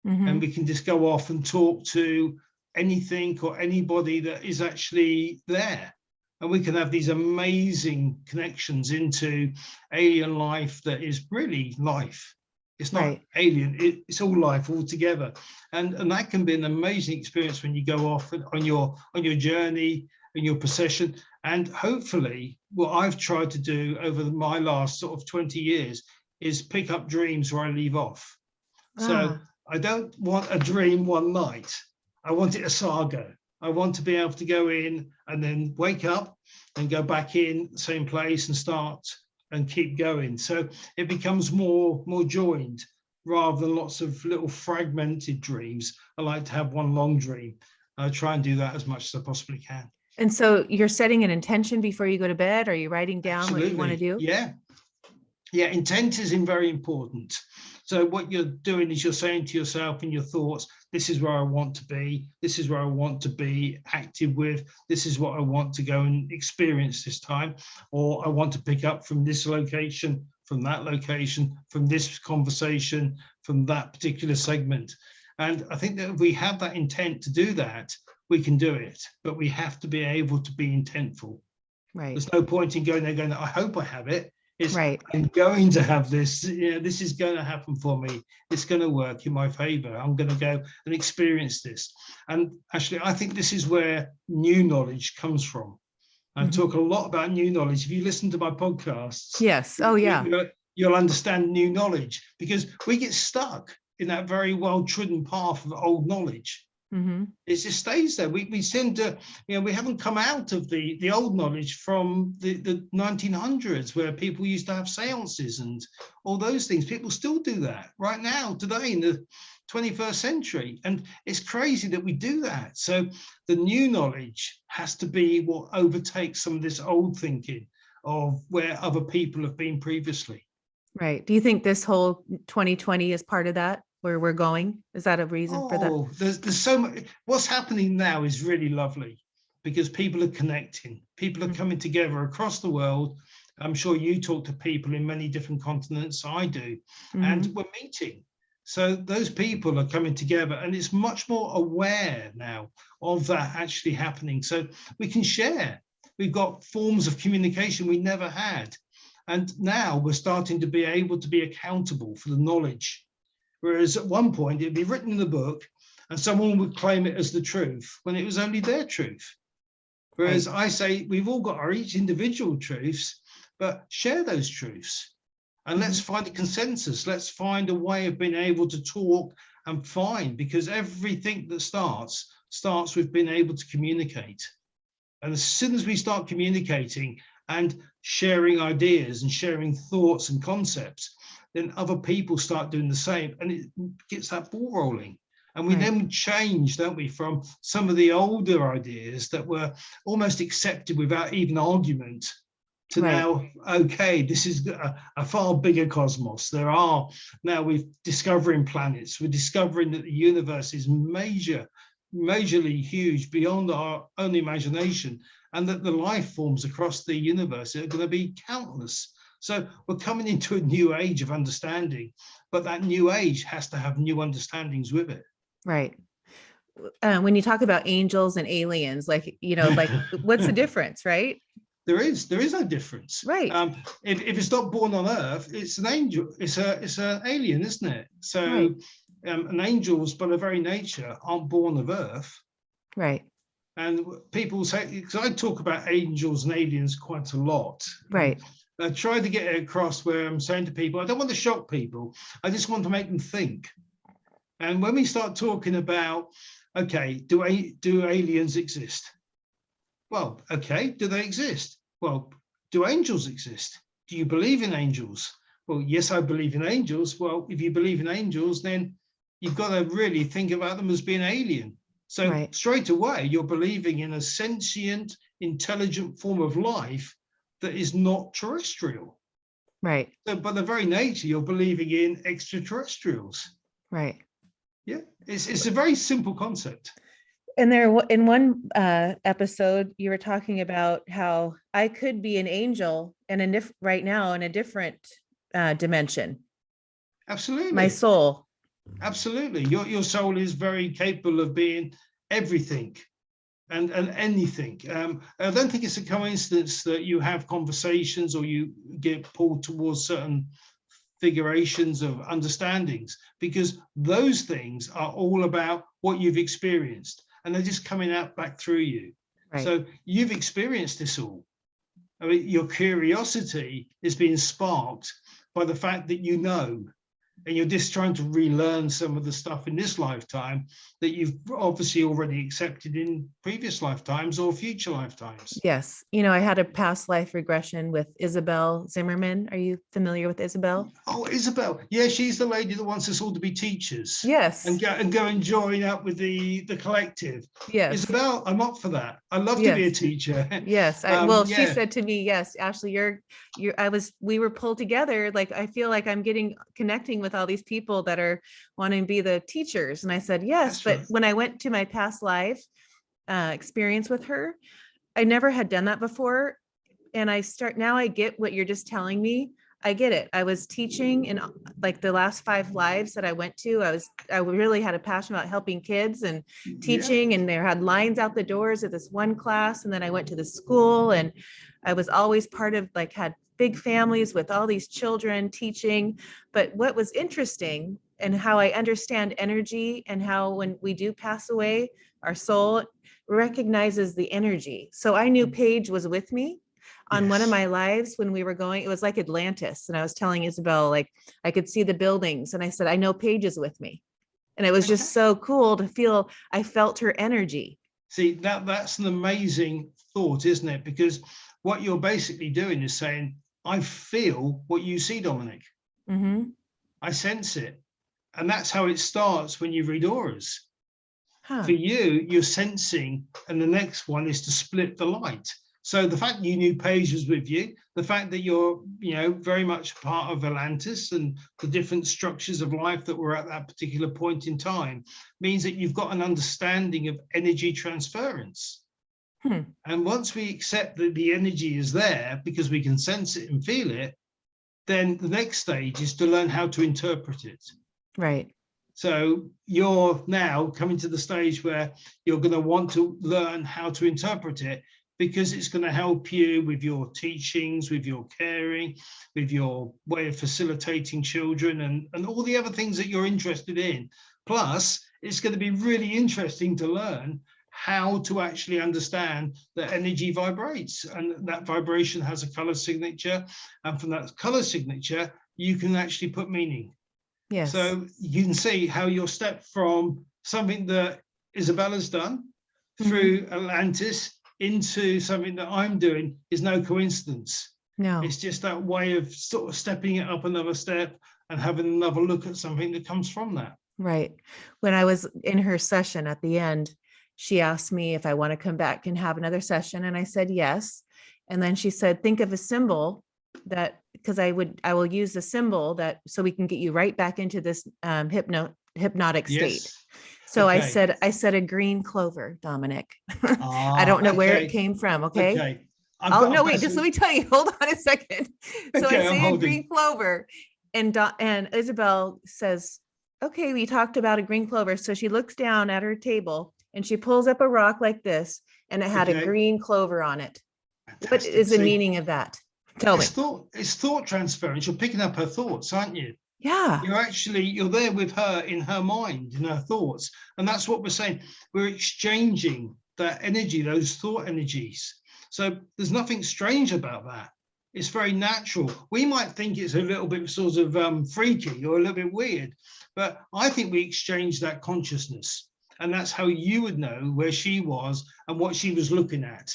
And we can just go off and talk to anything or anybody that is actually there. And we can have these amazing connections into alien life that is really life. It's not alien, it's all life all together. And that can be an amazing experience when you go off on your journey and your procession. And hopefully what I've tried to do over my last sort of 20 years is pick up dreams where I leave off. So I don't want a dream one night. I want it a saga. I want to be able to go in and then wake up and go back in the same place and start and keep going. So it becomes more joined rather than lots of little fragmented dreams. I like to have one long dream. I try and do that as much as I possibly can. And so you're setting an intention before you go to bed? Are you writing down Absolutely. what you want to do? Yeah. Yeah, intent is very important. So what you're doing is you're saying to yourself in your thoughts, this is where I want to be. This is where I want to be active with. This is what I want to go and experience this time. Or I want to pick up from this location, from that location, from this conversation, from that particular segment. And I think that if we have that intent to do that, we can do it. But we have to be able to be intentful. Right. There's no point in going there going, I hope I have it. It's, Right. I'm going to have this, this is going to happen for me. It's going to work in my favor. I'm going to go and experience this. And actually, I think this is where new knowledge comes from. I talk a lot about new knowledge. If you listen to my podcasts, yes. Oh, yeah. You'll understand new knowledge, because we get stuck in that very well-trodden path of old knowledge. It just stays there. We seem to, we haven't come out of the old knowledge from the 1900s, where people used to have seances and all those things. People still do that right now, today, in the 21st century. And it's crazy that we do that. So the new knowledge has to be what overtakes some of this old thinking of where other people have been previously. Right. Do you think this whole 2020 is part of that, where we're going? Is that a reason for that? Oh, there's so much. What's happening now is really lovely, because people are connecting. People are coming together across the world. I'm sure you talk to people in many different continents. I do. And we're meeting. So those people are coming together, and it's much more aware now of that actually happening. So we can share. We've got forms of communication we never had. And now we're starting to be able to be accountable for the knowledge. Whereas at one point it'd be written in the book and someone would claim it as the truth when it was only their truth. Whereas I say we've all got our each individual truths, but share those truths and let's find a consensus. Let's find a way of being able to talk and find, because everything that starts with being able to communicate. And as soon as we start communicating and sharing ideas and sharing thoughts and concepts, then other people start doing the same, and it gets that ball rolling. And we then change, don't we, from some of the older ideas that were almost accepted without even argument to now, okay, this is a far bigger cosmos. There are now, we're discovering planets. We're discovering that the universe is majorly huge beyond our own imagination, and that the life forms across the universe are going to be countless. So we're coming into a new age of understanding, but that new age has to have new understandings with it. Right. When you talk about angels and aliens, like, like what's the difference, right? There is no difference. Right. If it's not born on Earth, it's an angel. It's an alien, isn't it? So and angels, by their very nature, aren't born of Earth. Right. And people say, because I talk about angels and aliens quite a lot. Right. I try to get it across where I'm saying to people, I don't want to shock people. I just want to make them think. And when we start talking about, okay, do aliens exist? Well, okay, do they exist? Well, do angels exist? Do you believe in angels? Well, yes, I believe in angels. Well, if you believe in angels, then you've got to really think about them as being alien. So straight away, you're believing in a sentient, intelligent form of life that is not terrestrial. Right. So by the very nature, you're believing in extraterrestrials. Right. Yeah, it's a very simple concept. And there, in one episode, you were talking about how I could be an angel and right now in a different dimension. Absolutely. My soul. Absolutely. Your soul is very capable of being everything and anything. I don't think it's a coincidence that you have conversations or you get pulled towards certain figurations of understandings, because those things are all about what you've experienced and they're just coming out back through you. So you've experienced this all. I mean, your curiosity is being sparked by the fact that you know. and you're just trying to relearn some of the stuff in this lifetime that you've obviously already accepted in previous lifetimes or future lifetimes. Yes. I had a past life regression with Isabel Zimmerman. Are you familiar with Isabel? Oh, Isabel. Yeah, she's the lady that wants us all to be teachers. Yes. And go and join up with the collective. Yes. Isabel, I'm up for that. I'd love to be a Yes. teacher. Yes. She Yeah. said to me, yes, Ashley, we were pulled together. Like, I feel like I'm connecting with all these people that are wanting to be the teachers. And I said, yes. That's But right. when I went to my past life experience with her, I never had done that before. And now I get what you're just telling me. I get it. I was teaching in like the last 5 lives that I went to. I really had a passion about helping kids and teaching, Yeah. and there had lines out the doors at this one class. And then I went to the school, and I was always part of, like, had big families with all these children teaching. But what was interesting, and how I understand energy, and how when we do pass away, our soul recognizes the energy. So I knew Paige was with me on one of Yes. my lives when we were going. It was like Atlantis. And I was telling Isabel, like, I could see the buildings, and I said, I know Paige is with me. And it was just so cool to feel, I felt her energy. See, that's an amazing thought, isn't it? Because what you're basically doing is saying, I feel what you see, Dominic. Mm-hmm. I sense it. And that's how it starts when you read auras. Huh. For you, you're sensing, and the next one is to split the light. So the fact that you knew Paige was with you, the fact that you're, very much part of Atlantis and the different structures of life that were at that particular point in time, means that you've got an understanding of energy transference. And once we accept that the energy is there because we can sense it and feel it, then the next stage is to learn how to interpret it. Right. So you're now coming to the stage where you're going to want to learn how to interpret it, because it's going to help you with your teachings, with your caring, with your way of facilitating children, and all the other things that you're interested in. Plus, it's going to be really interesting to learn how to actually understand that energy vibrates, and that vibration has a color signature. And from that color signature, you can actually put meaning. Yes. So you can see how your step from something that Isabella's done through Atlantis into something that I'm doing is no coincidence. No. It's just that way of sort of stepping it up another step and having another look at something that comes from that. Right. When I was in her session at the end, she asked me if I want to come back and have another session. And I said, yes. And then she said, think of a symbol that, because I will use the symbol that, so we can get you right back into this hypnotic state. Yes. So Okay. I said a green clover, Dominic. I don't know where it came from. Okay. Okay. Wait, just let me tell you, hold on a second. So Okay, I say a green clover, and Isabel says, okay, we talked about a green clover. So she looks down at her table and she pulls up a rock like this, and it had a green clover on it. Fantastic. What is the meaning of that? Tell me. It's thought transference. You're picking up her thoughts, aren't you? Yeah. You're there with her in her mind, in her thoughts. And that's what we're saying. We're exchanging that energy, those thought energies. So there's nothing strange about that. It's very natural. We might think it's a little bit sort of freaky or a little bit weird, but I think we exchange that consciousness. And that's how you would know where she was and what she was looking at.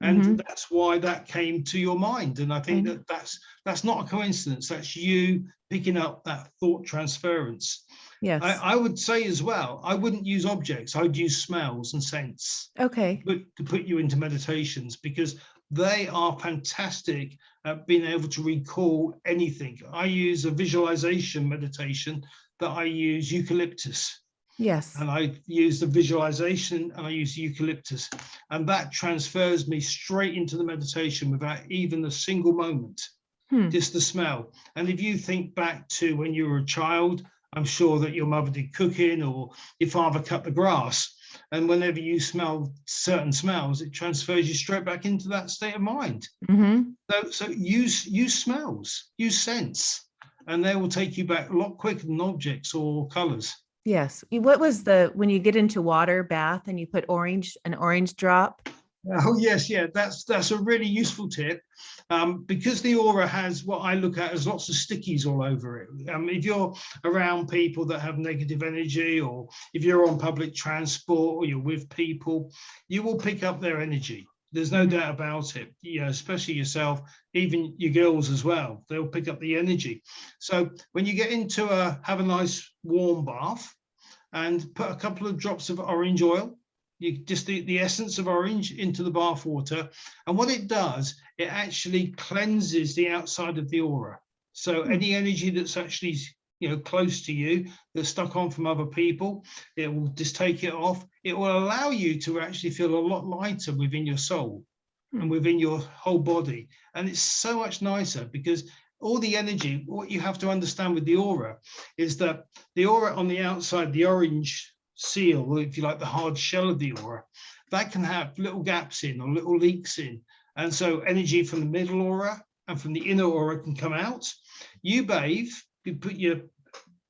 And that's why that came to your mind. And I think that's not a coincidence. That's you picking up that thought transference. Yes. I would say as well, I wouldn't use objects. I would use smells and scents. Okay. To put you into meditations, because they are fantastic at being able to recall anything. I use a visualization meditation that I use eucalyptus. Yes. And I use the visualization and I use eucalyptus, and that transfers me straight into the meditation without even a single moment, just the smell. And if you think back to when you were a child, I'm sure that your mother did cooking or your father cut the grass. And whenever you smell certain smells, it transfers you straight back into that state of mind. So use smells, use scents, and they will take you back a lot quicker than objects or colors. Yes. What was when you get into water bath and you put an orange drop Oh yes, yeah, that's a really useful tip, because the aura has what I look at as lots of stickies all over it. If you're around people that have negative energy, or if you're on public transport, or you're with people, you will pick up their energy. There's no doubt about it. Especially yourself, even your girls as well. They'll pick up the energy. So when you get into have a nice warm bath and put a couple of drops of orange oil, you just the essence of orange into the bath water, and what it does, it actually cleanses the outside of the aura. So any energy that's actually close to you, that's stuck on from other people, it will just take it off. It will allow you to actually feel a lot lighter within your soul and within your whole body. And it's so much nicer, because all the energy, what you have to understand with the aura is that the aura on the outside, the orange seal, if you like, the hard shell of the aura, that can have little gaps in or little leaks in. And so energy from the middle aura and from the inner aura can come out. You bathe, you put your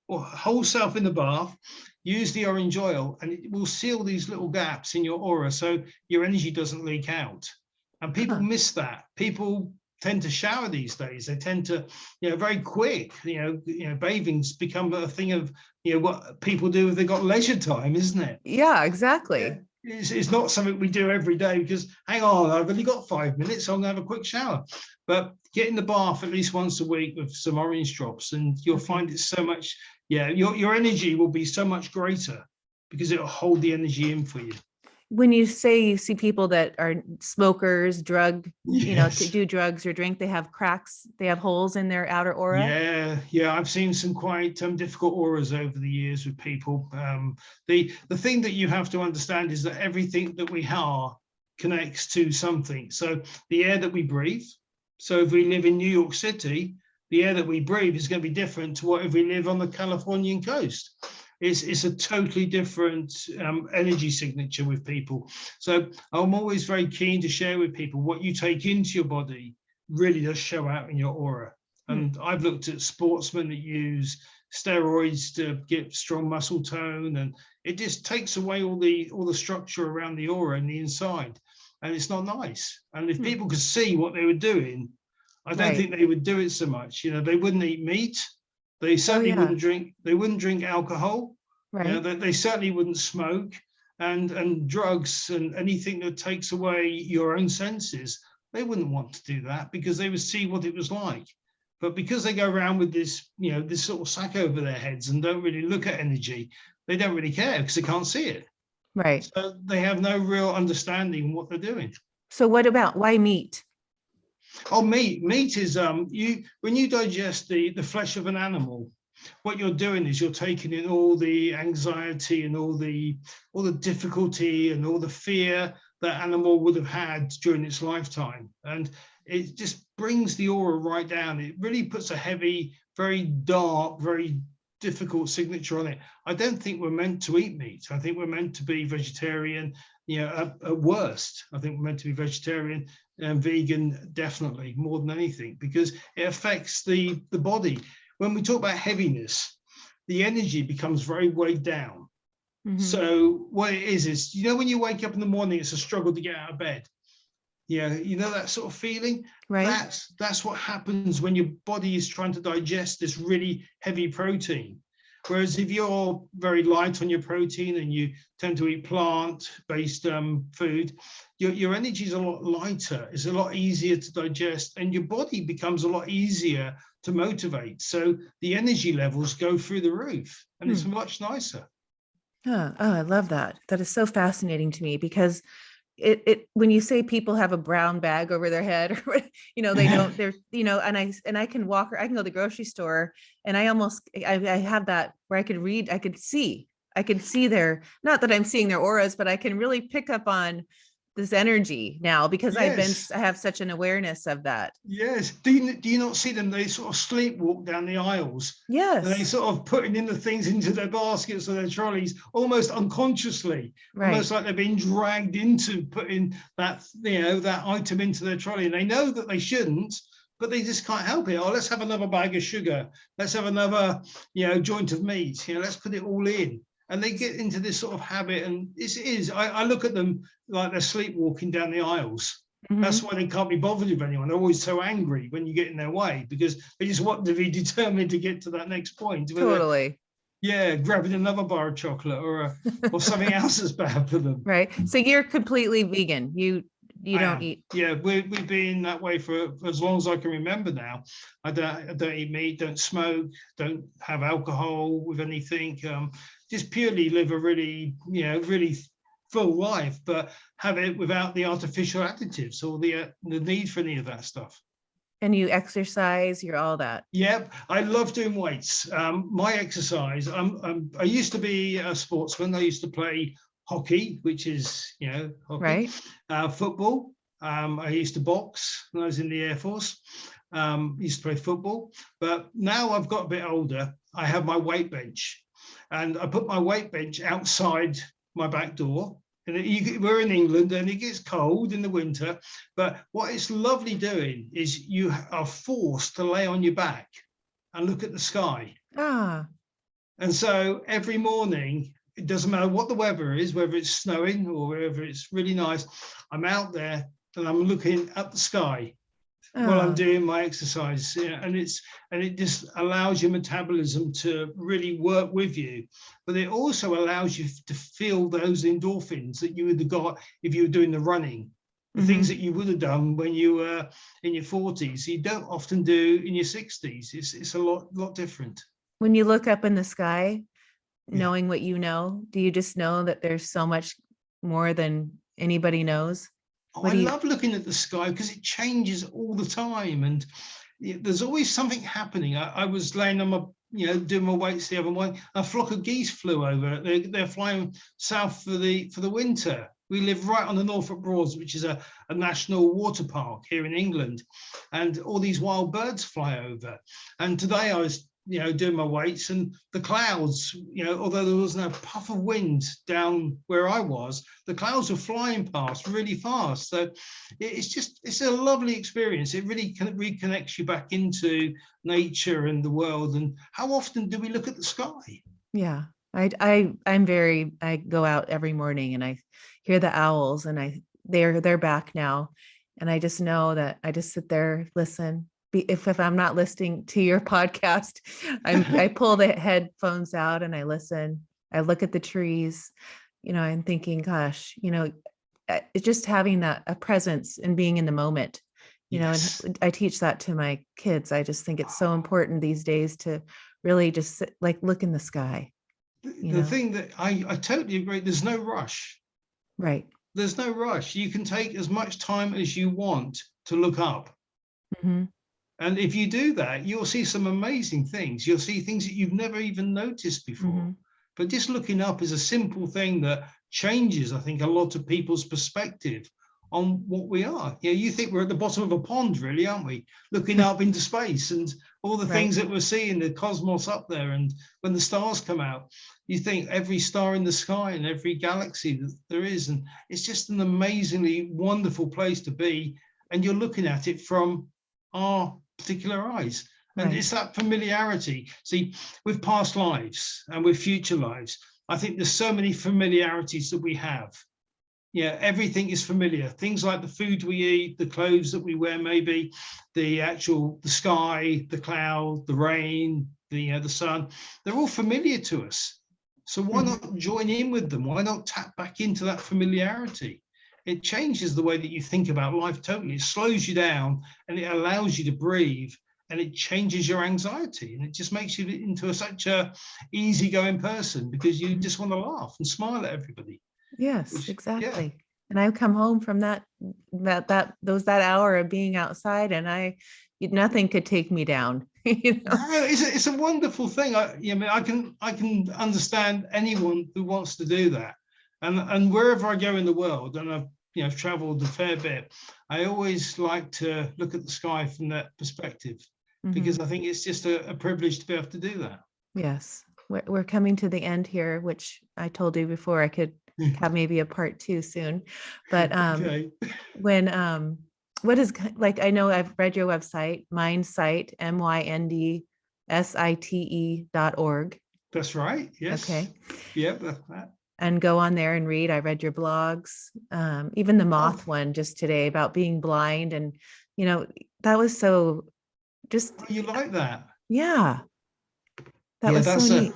whole self in the bath, use the orange oil, and it will seal these little gaps in your aura so your energy doesn't leak out. And people miss that. People tend to shower these days. They tend to, very quick, bathing's become a thing of, what people do if they've got leisure time, isn't it? Yeah, exactly. Yeah. It's not something we do every day, because hang on, I've only got 5 minutes, so I'm gonna have a quick shower. But get in the bath at least once a week with some orange drops, and you'll find it's so much, your energy will be so much greater, because it'll hold the energy in for you. When you say you see people that are smokers, to do drugs or drink, they have cracks, they have holes in their outer aura. Yeah, I've seen some quite difficult auras over the years with people. The thing that you have to understand is that everything that we are connects to something. So the air that we breathe, so if we live in New York City, the air that we breathe is going to be different to what if we live on the Californian coast. It's a totally different energy signature with people. So I'm always very keen to share with people what you take into your body really does show out in your aura. And I've looked at sportsmen that use steroids to get strong muscle tone, and it just takes away all the structure around the aura and the inside, and it's not nice. And if people could see what they were doing, I don't think they would do it so much. They wouldn't eat meat. They certainly wouldn't drink. They wouldn't drink alcohol. Right. They certainly wouldn't smoke, and drugs and anything that takes away your own senses. They wouldn't want to do that, because they would see what it was like. But because they go around with this, this sort of sack over their heads and don't really look at energy, they don't really care because they can't see it. Right. So they have no real understanding of what they're doing. So what about why meat? Oh, meat is when you digest the flesh of an animal, what you're doing is you're taking in all the anxiety and all the difficulty and all the fear that animal would have had during its lifetime, and it just brings the aura right down. It really puts a heavy, very dark, very difficult signature on it. I don't think we're meant to eat meat. I think we're meant to be vegetarian, at worst. I think we're meant to be vegetarian and vegan, definitely, more than anything, because it affects the body. When we talk about heaviness, the energy becomes very weighed down. So what it is, when you wake up in the morning, it's a struggle to get out of bed. Yeah, that sort of feeling. Right. That's what happens when your body is trying to digest this really heavy protein. Whereas if you're very light on your protein and you tend to eat plant-based food, your energy is a lot lighter. It's a lot easier to digest, and your body becomes a lot easier to motivate. So the energy levels go through the roof, and it's much nicer. Oh, I love that. That is so fascinating to me, because it when you say people have a brown bag over their head, or they don't, they're and I can walk, I can go to the grocery store, and I have that where I could see their, not that I'm seeing their auras, but I can really pick up on this energy now, because I have such an awareness of that. Yes. Do you not see them? They sort of sleepwalk down the aisles. Yes. And they sort of putting in the things into their baskets or their trolleys, almost unconsciously, almost like they're being dragged into putting that, that item into their trolley. And they know that they shouldn't, but they just can't help it. Oh, let's have another bag of sugar. Let's have another, joint of meat. Let's put it all in. And they get into this sort of habit, and I look at them like they're sleepwalking down the aisles. That's why they can't be bothered with anyone. They're always so angry when you get in their way, because they just want to be determined to get to that next point. Totally. Yeah, grabbing another bar of chocolate or something else that's bad for them. Right. So you're completely vegan. You don't eat. Yeah, we've been that way for as long as I can remember now. I don't eat meat, don't smoke, don't have alcohol with anything. Just purely live a really full life, but have it without the artificial additives or the need for any of that stuff. And you exercise, you're all that. Yep, I love doing weights. My exercise, I used to be a sportsman. I used to play hockey, which is, hockey. Right. Football. I used to box when I was in the Air Force. Used to play football. But now I've got a bit older, I have my weight bench. And I put my weight bench outside my back door. And we're in England and it gets cold in the winter, but what it's lovely doing is you are forced to lay on your back and look at the sky. And so every morning, it doesn't matter what the weather is, whether it's snowing or whether it's really nice, I'm out there and I'm looking at the sky while I'm doing my exercise. And it just allows your metabolism to really work with you, but it also allows you to feel those endorphins that you would have got if you were doing the running, the things that you would have done when you were in your 40s. You don't often do in your 60s. It's a lot different. When you look up in the sky, knowing what you know, do you just know that there's so much more than anybody knows? I love looking at the sky because it changes all the time, and there's always something happening. I was laying on my, doing my weights the other morning. A flock of geese flew over. They're flying south for the winter. We live right on the Norfolk Broads, which is a national water park here in England, and all these wild birds fly over. And today I was doing my weights, and the clouds, although there wasn't a puff of wind down where I was, the clouds were flying past really fast. So it's a lovely experience. It really reconnects you back into nature and the world. And how often do we look at the sky? Yeah, I go out every morning and I hear the owls, and they're back now. And I just know that I just sit there, listen. If I'm not listening to your podcast, I pull the headphones out and I listen. I look at the trees, I'm thinking, gosh, it's just having a presence and being in the moment, Yes. And I teach that to my kids. I just think it's so important these days to really just sit, look in the sky. The thing that I totally agree, there's no rush. Right. There's no rush. You can take as much time as you want to look up. And if you do that, you'll see some amazing things. You'll see things that you've never even noticed before. But just looking up is a simple thing that changes, I think, a lot of people's perspective on what we are. You think we're at the bottom of a pond, really, aren't we? Looking up into space and all the things that we're seeing, the cosmos up there. And when the stars come out, you think every star in the sky and every galaxy that there is. And it's just an amazingly wonderful place to be. And you're looking at it from our particular eyes. And it's that familiarity. See, with past lives and with future lives, I think there's so many familiarities that we have. Everything is familiar. Things like the food we eat, the clothes that we wear, maybe the sky, the cloud, the rain, the sun, they're all familiar to us. So why not join in with them? Why not tap back into that familiarity? It changes the way that you think about life totally. It slows you down and it allows you to breathe, and it changes your anxiety, and it just makes you into such a easygoing person because you just want to laugh and smile at everybody. Yes, exactly. And I come home from that hour of being outside, and nothing could take me down. No, it's a wonderful thing. I can understand anyone who wants to do that. And wherever I go in the world, and I've traveled a fair bit, I always like to look at the sky from that perspective, because I think it's just a privilege to be able to do that. Yes. We're coming to the end here, which I told you before I could have maybe a part 2 soon. But Okay. what is, I know I've read your website, Mindsite, MYNDSITE.org. That's right. Yes. Okay. Yep. That's that. And go on there and read. I read your blogs, even the Oh, moth one just today about being blind. And, you know, that was so just, you like that? yeah, that Yeah, was so that's a neat.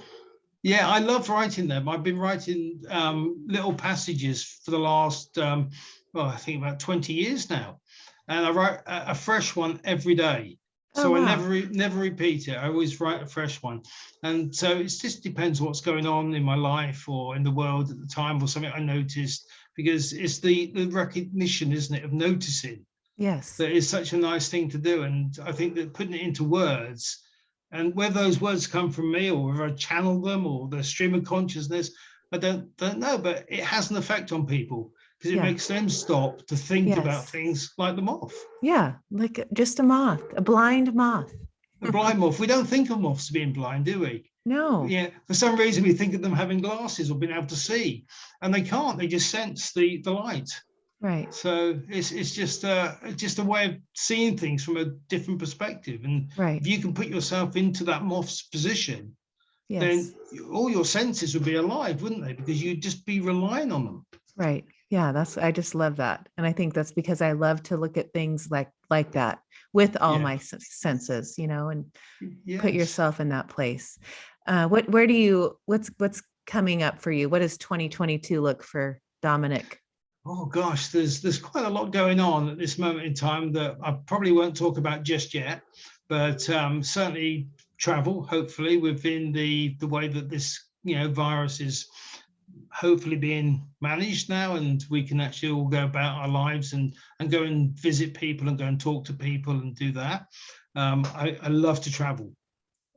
yeah. I love writing them. I've been writing little passages for the last well, I think about 20 years now, and I write a fresh one every day. Oh, So I wow. never repeat it. I always write a fresh one, and so it just depends what's going on in my life or in the world at the time, or something I noticed. Because it's the recognition, isn't it, of noticing Yes. that is such a nice thing to do. And I think that putting it into words, and whether those words come from me or whether I channel them or the stream of consciousness, I don't know, but it has an effect on people because it Yeah. makes them stop to think about Yes. things like the moth. Yeah. Like just a moth, a blind moth. The blind moth, we don't think of moths being blind, do we? No. Yeah, for some reason we think of them having glasses or being able to see, and they can't. They just sense the light. Right. So it's just a way of seeing things from a different perspective. And Right. if you can put yourself into that moth's position, Yes. then all your senses would be alive, wouldn't they? Because you'd just be relying on them. Right. Yeah, I just love that. And I think that's because I love to look at things like that with all Yeah. my senses, you know, and put Yes. yourself in that place. What's coming up for you? What does 2022 look for Dominic? Oh gosh, there's quite a lot going on at this moment in time that I probably won't talk about just yet, but certainly travel, hopefully within the way that this virus is hopefully being managed now, and we can actually all go about our lives and go and visit people and go and talk to people and do that. I love to travel,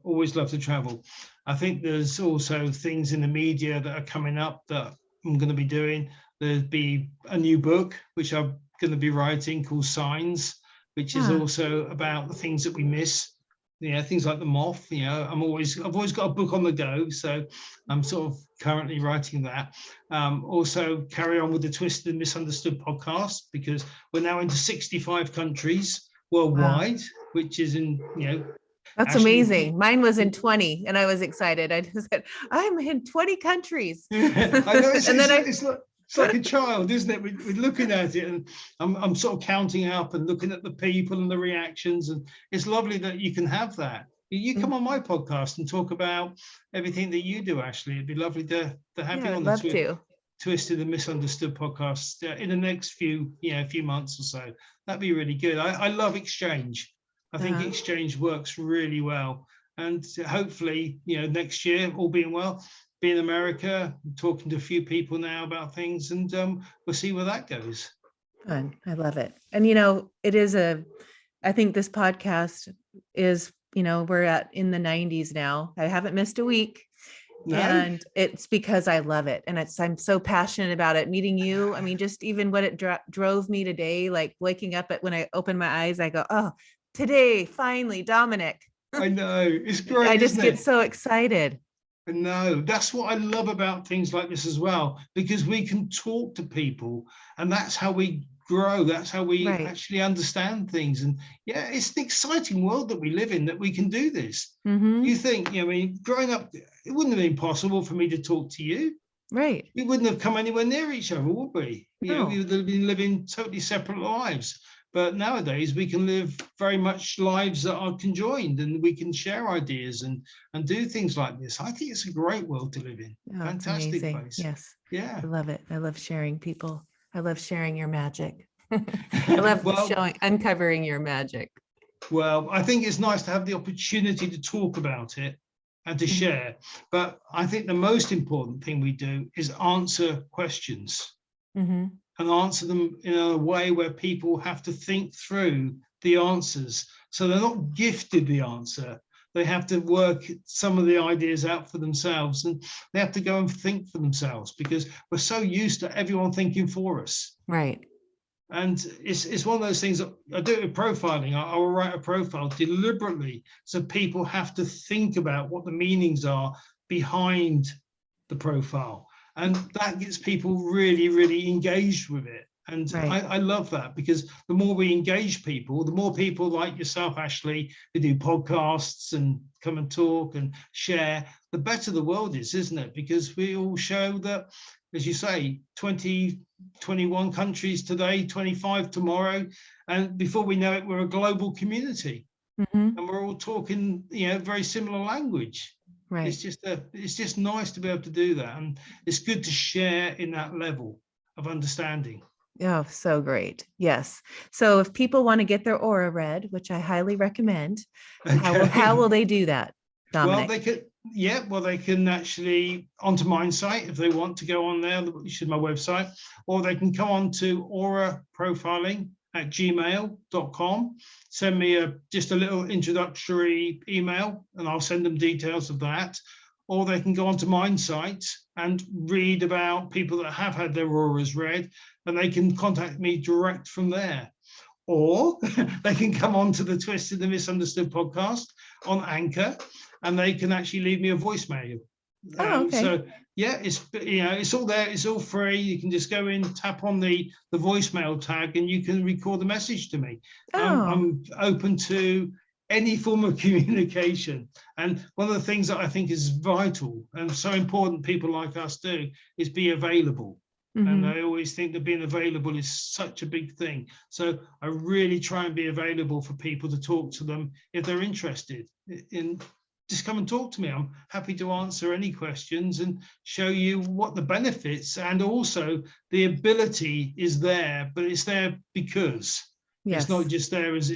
always love to travel. I think there's also things in the media that are coming up that I'm going to be doing. There'll be a new book which I'm going to be writing called Signs, which is also about the things that we miss. Yeah, things like the moth. I've always got a book on the go, so I'm sort of currently writing that. Also, carry on with the Twisted and Misunderstood podcast, because we're now into 65 countries worldwide, which is That's actually. amazing. Mine was in 20 and I was excited. I just said, I'm in 20 countries. I know And then it's like a child, isn't it? We're looking at it, and I'm sort of counting up and looking at the people and the reactions, and it's lovely that you can have that. You come on my podcast and talk about everything that you do, Ashley. It'd be lovely to have you I'd on love the to. Twisted and Misunderstood podcast in the next few months or so. That'd be really good. I love exchange. I think exchange works really well, and hopefully, next year, all being well, be in America, talking to a few people now about things, and we'll see where that goes. Fun. I love it. And, I think this podcast is, we're in the 90s now. I haven't missed a week. No? And it's because I love it. And I'm so passionate about it. Meeting you, I mean, just even what it drove me today, like waking up when I open my eyes, I go, oh, today, finally, Dominic. I know. It's great, I just isn't get it? so excited. No, that's what I love about things like this as well, because we can talk to people, and that's how we grow. That's how we actually understand things. And yeah, it's an exciting world that we live in, that we can do this. You think, growing up, it wouldn't have been possible for me to talk to you. Right. We wouldn't have come anywhere near each other, would we? No. We would have been living totally separate lives. But nowadays we can live very much lives that are conjoined, and we can share ideas and do things like this. I think it's a great world to live in. Oh, Fantastic amazing. place. Yes. Yeah. I love it. I love sharing people. I love sharing your magic. I love uncovering your magic. Well, I think it's nice to have the opportunity to talk about it and to share. But I think the most important thing we do is answer questions. And answer them in a way where people have to think through the answers. So they're not gifted the answer. They have to work some of the ideas out for themselves, and they have to go and think for themselves, because we're so used to everyone thinking for us. Right. And it's one of those things that I do it with profiling. I will write a profile deliberately so people have to think about what the meanings are behind the profile. And that gets people really, really engaged with it. And Right. I love that, because the more we engage people, the more people like yourself, Ashley, who do podcasts and come and talk and share, the better the world is, isn't it? Because we all show that, as you say, 20, 21 countries today, 25 tomorrow. And before we know it, we're a global community. Mhm. And we're all talking, very similar language. Right. It's just nice to be able to do that. And it's good to share in that level of understanding. Oh, so great. Yes. So if people want to get their aura read, which I highly recommend, how will they do that, Well, Dominic? they can actually onto my site if they want to go on there, which is my website, or they can come on to auraprofiling@gmail.com. Send me just a little introductory email and I'll send them details of that. Or they can go onto my site and read about people that have had their auras read, and they can contact me direct from there. Or they can come on to the Twisted and Misunderstood podcast on Anchor, and they can actually leave me a voicemail. Oh, okay. So yeah, it's all there. It's all free. You can just go in, tap on the voicemail tag, and you can record a message to me. Oh, I'm open to any form of communication. And one of the things that I think is vital and so important people like us do is be available. And mhm. I always think that being available is such a big thing. So I really try and be available for people to talk to them if they're interested in. Just come and talk to me. I'm happy to answer any questions and show you what the benefits and also the ability is there, but it's there because it's not Yes. just there as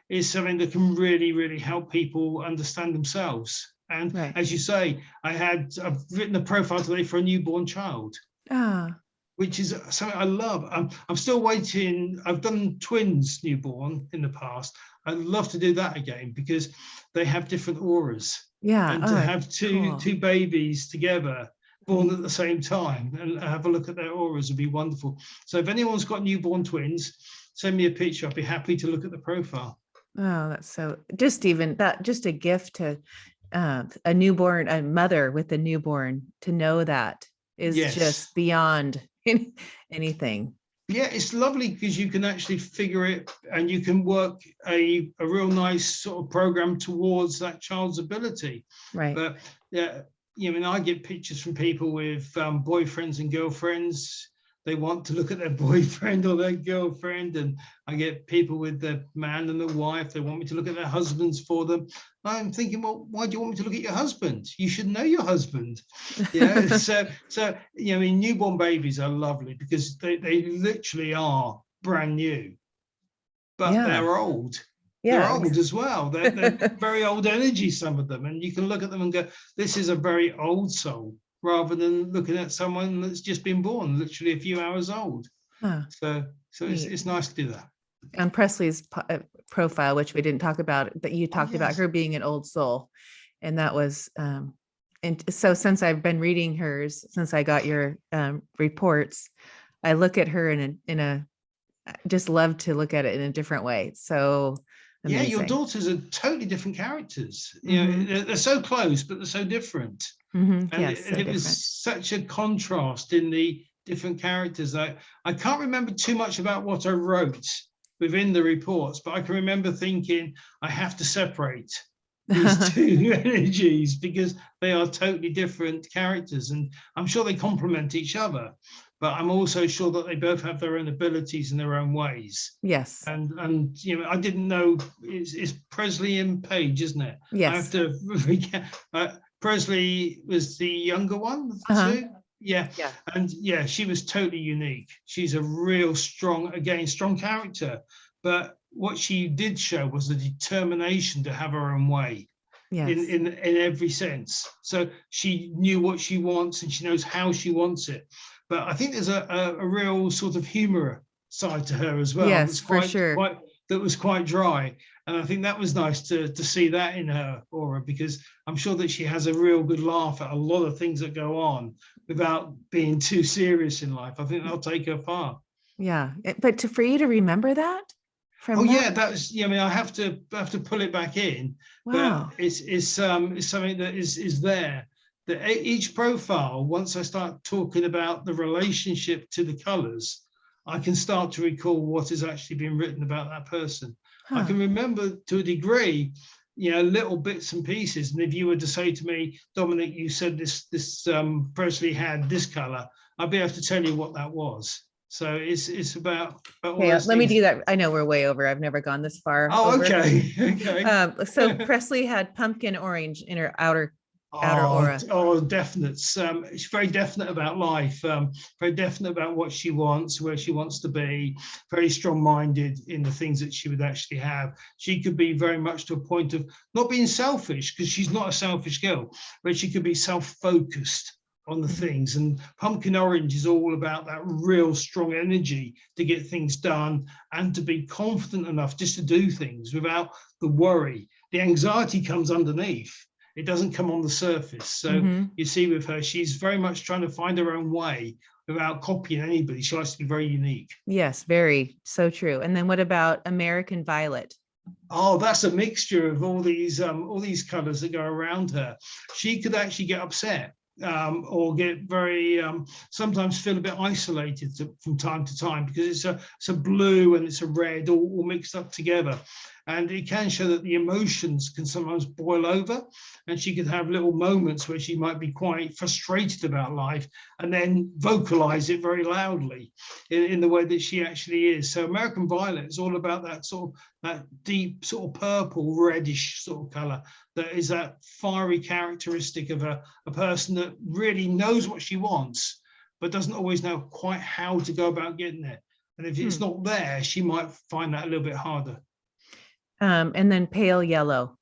it's something that can really, really help people understand themselves. And Right. as you say, I've written a profile today for a newborn child, Ah, which is something I love. I'm still waiting. I've done twins newborn in the past. I'd love to do that again because they have different auras. yeah. And to Oh, have cool. two babies together born at the same time and have a look at their auras would be wonderful. So if anyone's got newborn twins, send me a picture. I'd be happy to look at the profile. Oh, that's so just even that, just a gift to a newborn, a mother with a newborn, to know that is Yes. just beyond anything. Yeah, it's lovely because you can actually figure it and you can work a real nice sort of program towards that child's ability. Right. But yeah, I get pictures from people with boyfriends and girlfriends. They want to look at their boyfriend or their girlfriend, and I get people with the man and the wife. They want me to look at their husbands for them. I'm thinking, well, why do you want me to look at your husband? You should know your husband. Yeah. So newborn babies are lovely because they literally are brand new, but Yeah. they're old. They're Yeah. old as well. They're very old energy, some of them, and you can look at them and go, this is a very old soul, rather than looking at someone that's just been born, literally a few hours old. Huh, So neat. it's nice to do that. On Presley's profile, which we didn't talk about, but you Oh talked about yes. her being an old soul. And that was, and so since I've been reading hers, since I got your reports, I look at her I just love to look at it in a different way. So Yeah, your amazing. daughters are totally different characters. Mhm. They're so close, but they're so different. Mhm. And Yes, so it was different. such a contrast in the different characters. I can't remember too much about what I wrote within the reports, but I can remember thinking I have to separate these two energies because they are totally different characters, and I'm sure they complement each other, but I'm also sure that they both have their own abilities in their own ways. Yes. And I didn't know it's Presley and Paige, isn't it? I have Yes. to Presley was the younger one of the Uh-huh. two. Yeah. Yeah. And yeah, she was totally unique. She's a real strong character. But what she did show was the determination to have her own way Yes. in every sense. So she knew what she wants and she knows how she wants it. But I think there's a real sort of humor side to her as well. Yes, for sure. That was quite dry. And I think that was nice to see that in her aura, because I'm sure that she has a real good laugh at a lot of things that go on without being too serious in life. I think that'll take her far. Yeah. But for you to remember that Oh from yeah, that, that's I have to pull it back in, but wow. it's something that is there. That each profile, once I start talking about the relationship to the colors, I can start to recall what has actually been written about that person. I Huh. can remember to a degree, little bits and pieces. And if you were to say to me, Dominic, you said this Presley had this color, I'd be able to tell you what that was. So it's about all Okay, those let me things. do that. I know we're way over. I've never gone this far Oh, over. okay. Okay. So Presley had pumpkin orange in her outer Oh, aura. definite. She's very definite about life, very definite about what she wants, where she wants to be, very strong-minded in the things that she would actually have. She could be very much to a point of not being selfish, because she's not a selfish girl, but she could be self-focused on the things. And pumpkin orange is all about that real strong energy to get things done and to be confident enough just to do things without the worry. The anxiety comes underneath. It doesn't come on the surface. So you see with her, she's very much trying to find her own way without copying anybody. She likes to be very unique. Yes, very so true. And then what about American Violet? Oh, that's a mixture of all these colors that go around her. She could actually get upset or get very sometimes feel a bit isolated from time to time, because it's a blue and it's a red all mixed up together. And it can show that the emotions can sometimes boil over, and she could have little moments where she might be quite frustrated about life and then vocalize it very loudly in the way that she actually is. So American Violet is all about that sort of that deep sort of purple reddish sort of color that is that fiery characteristic of a person that really knows what she wants, but doesn't always know quite how to go about getting there. And if it's not there, she might find that a little bit harder. And then Pale Yellow.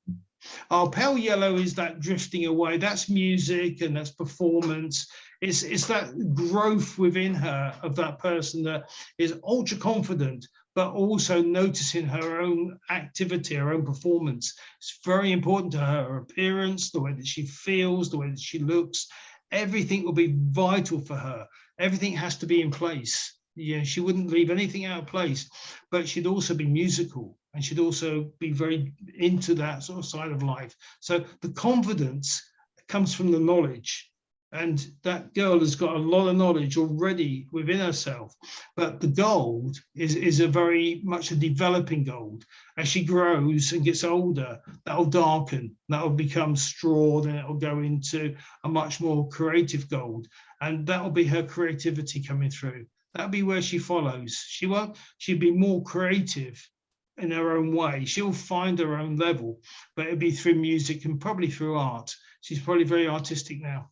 Oh, pale yellow is that drifting away. That's music and that's performance. It's that growth within her of that person that is ultra confident, but also noticing her own activity, her own performance. It's very important to her, her appearance, the way that she feels, the way that she looks. Everything will be vital for her. Everything has to be in place. Yeah, she wouldn't leave anything out of place, but she'd also be musical, and she'd also be very into that sort of side of life. So the confidence comes from the knowledge, and that girl has got a lot of knowledge already within herself. But the gold is a very much a developing gold. As she grows and gets older, that'll darken, that'll become straw, then it'll go into a much more creative gold, and that'll be her creativity coming through. That'll be where she follows. She'll be more creative in her own way. She'll find her own level, but it'll be through music and probably through art. She's probably very artistic now.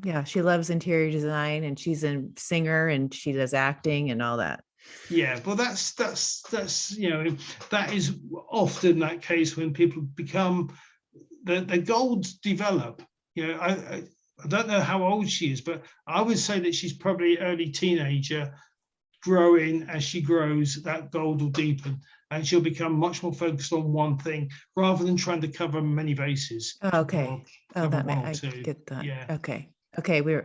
Yeah, she loves interior design, and she's a singer, and she does acting and all that. Yeah, well, that's that is often that case when people become the golds develop. I don't know how old she is, but I would say that she's probably early teenager. Growing, as she grows, that gold will deepen, and she'll become much more focused on one thing rather than trying to cover many bases. Okay. Oh, that I get that. Yeah. Okay.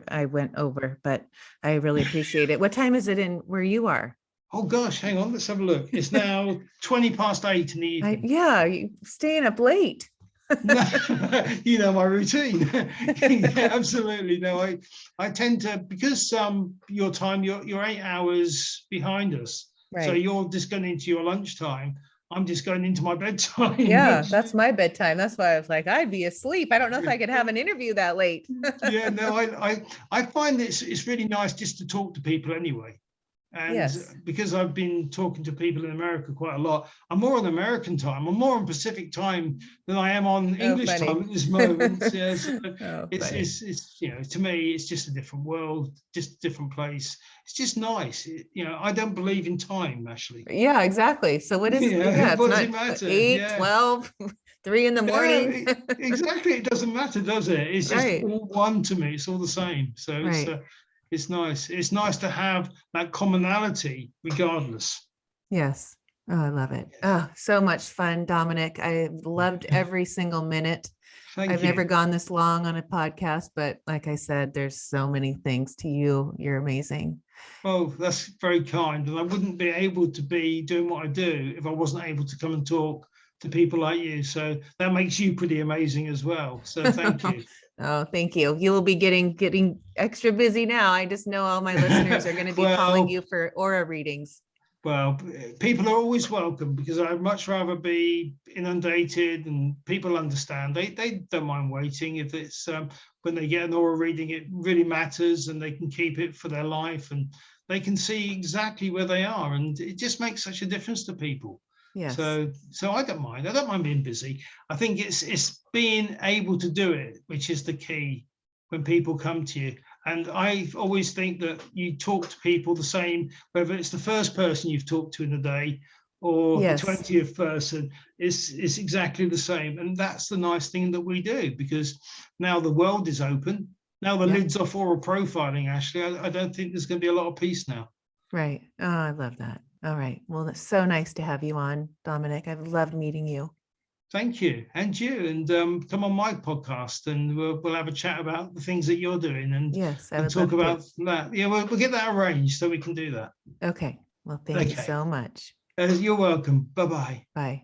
I went over, but I really appreciate it. What time is it in where you are? Oh gosh, hang on, let's have a look. It's now 20 past 8 in the evening. Yeah, you staying up late. You know my routine. Yeah, absolutely. No, I tend to, because your time, you're 8 hours behind us. Right. So you're just going into your lunchtime. I'm just going into my bedtime. Yeah, that's my bedtime. That's why I was like, I'd be asleep. I don't know if I could have an interview that late. Yeah, no, I find it's really nice just to talk to people anyway. And yes, because I've been talking to people in America quite a lot, I'm more on American time. I'm more on Pacific time than I am on English time at this moment. Yeah, so it's to me, it's just a different world, just a different place. It's just nice. I don't believe in time, actually. Yeah, exactly. So what is what does it not matter? 8, 12, 3 in the morning. Exactly. It doesn't matter, does it? It's just all one to me. It's all the same. So it's nice. It's nice to have that commonality regardless. Yes. Oh, I love it. Oh, so much fun, Dominic. I loved every single minute. I've never gone this long on a podcast, but like I said, there's so many things to you. You're amazing. Oh, that's very kind. And I wouldn't be able to be doing what I do if I wasn't able to come and talk to people like you. So that makes you pretty amazing as well. So thank you. Oh, thank you. You will be getting extra busy now. I just know all my listeners are going to be calling you for aura readings. Well, people are always welcome, because I'd much rather be inundated, and people understand. They don't mind waiting if it's when they get an aura reading, it really matters, and they can keep it for their life, and they can see exactly where they are, and it just makes such a difference to people. Yes. So I don't mind. I don't mind being busy. I think it's being able to do it, which is the key when people come to you. And I always think that you talk to people the same, whether it's the first person you've talked to in a day or Yes. the 20th person, it's exactly the same. And that's the nice thing that we do, because now the world is open. Now the lid's off aura profiling, Ashley. I don't think there's going to be a lot of peace now. Right. Oh, I love that. All right. Well, it's so nice to have you on, Dominic. I've loved meeting you. Thank you. And you. And come on my podcast, and we'll have a chat about the things that you're doing, and, yes, and talk about that. Yeah, we'll get that arranged so we can do that. Okay. Well, thank you so much. You're welcome. Bye-bye. Bye.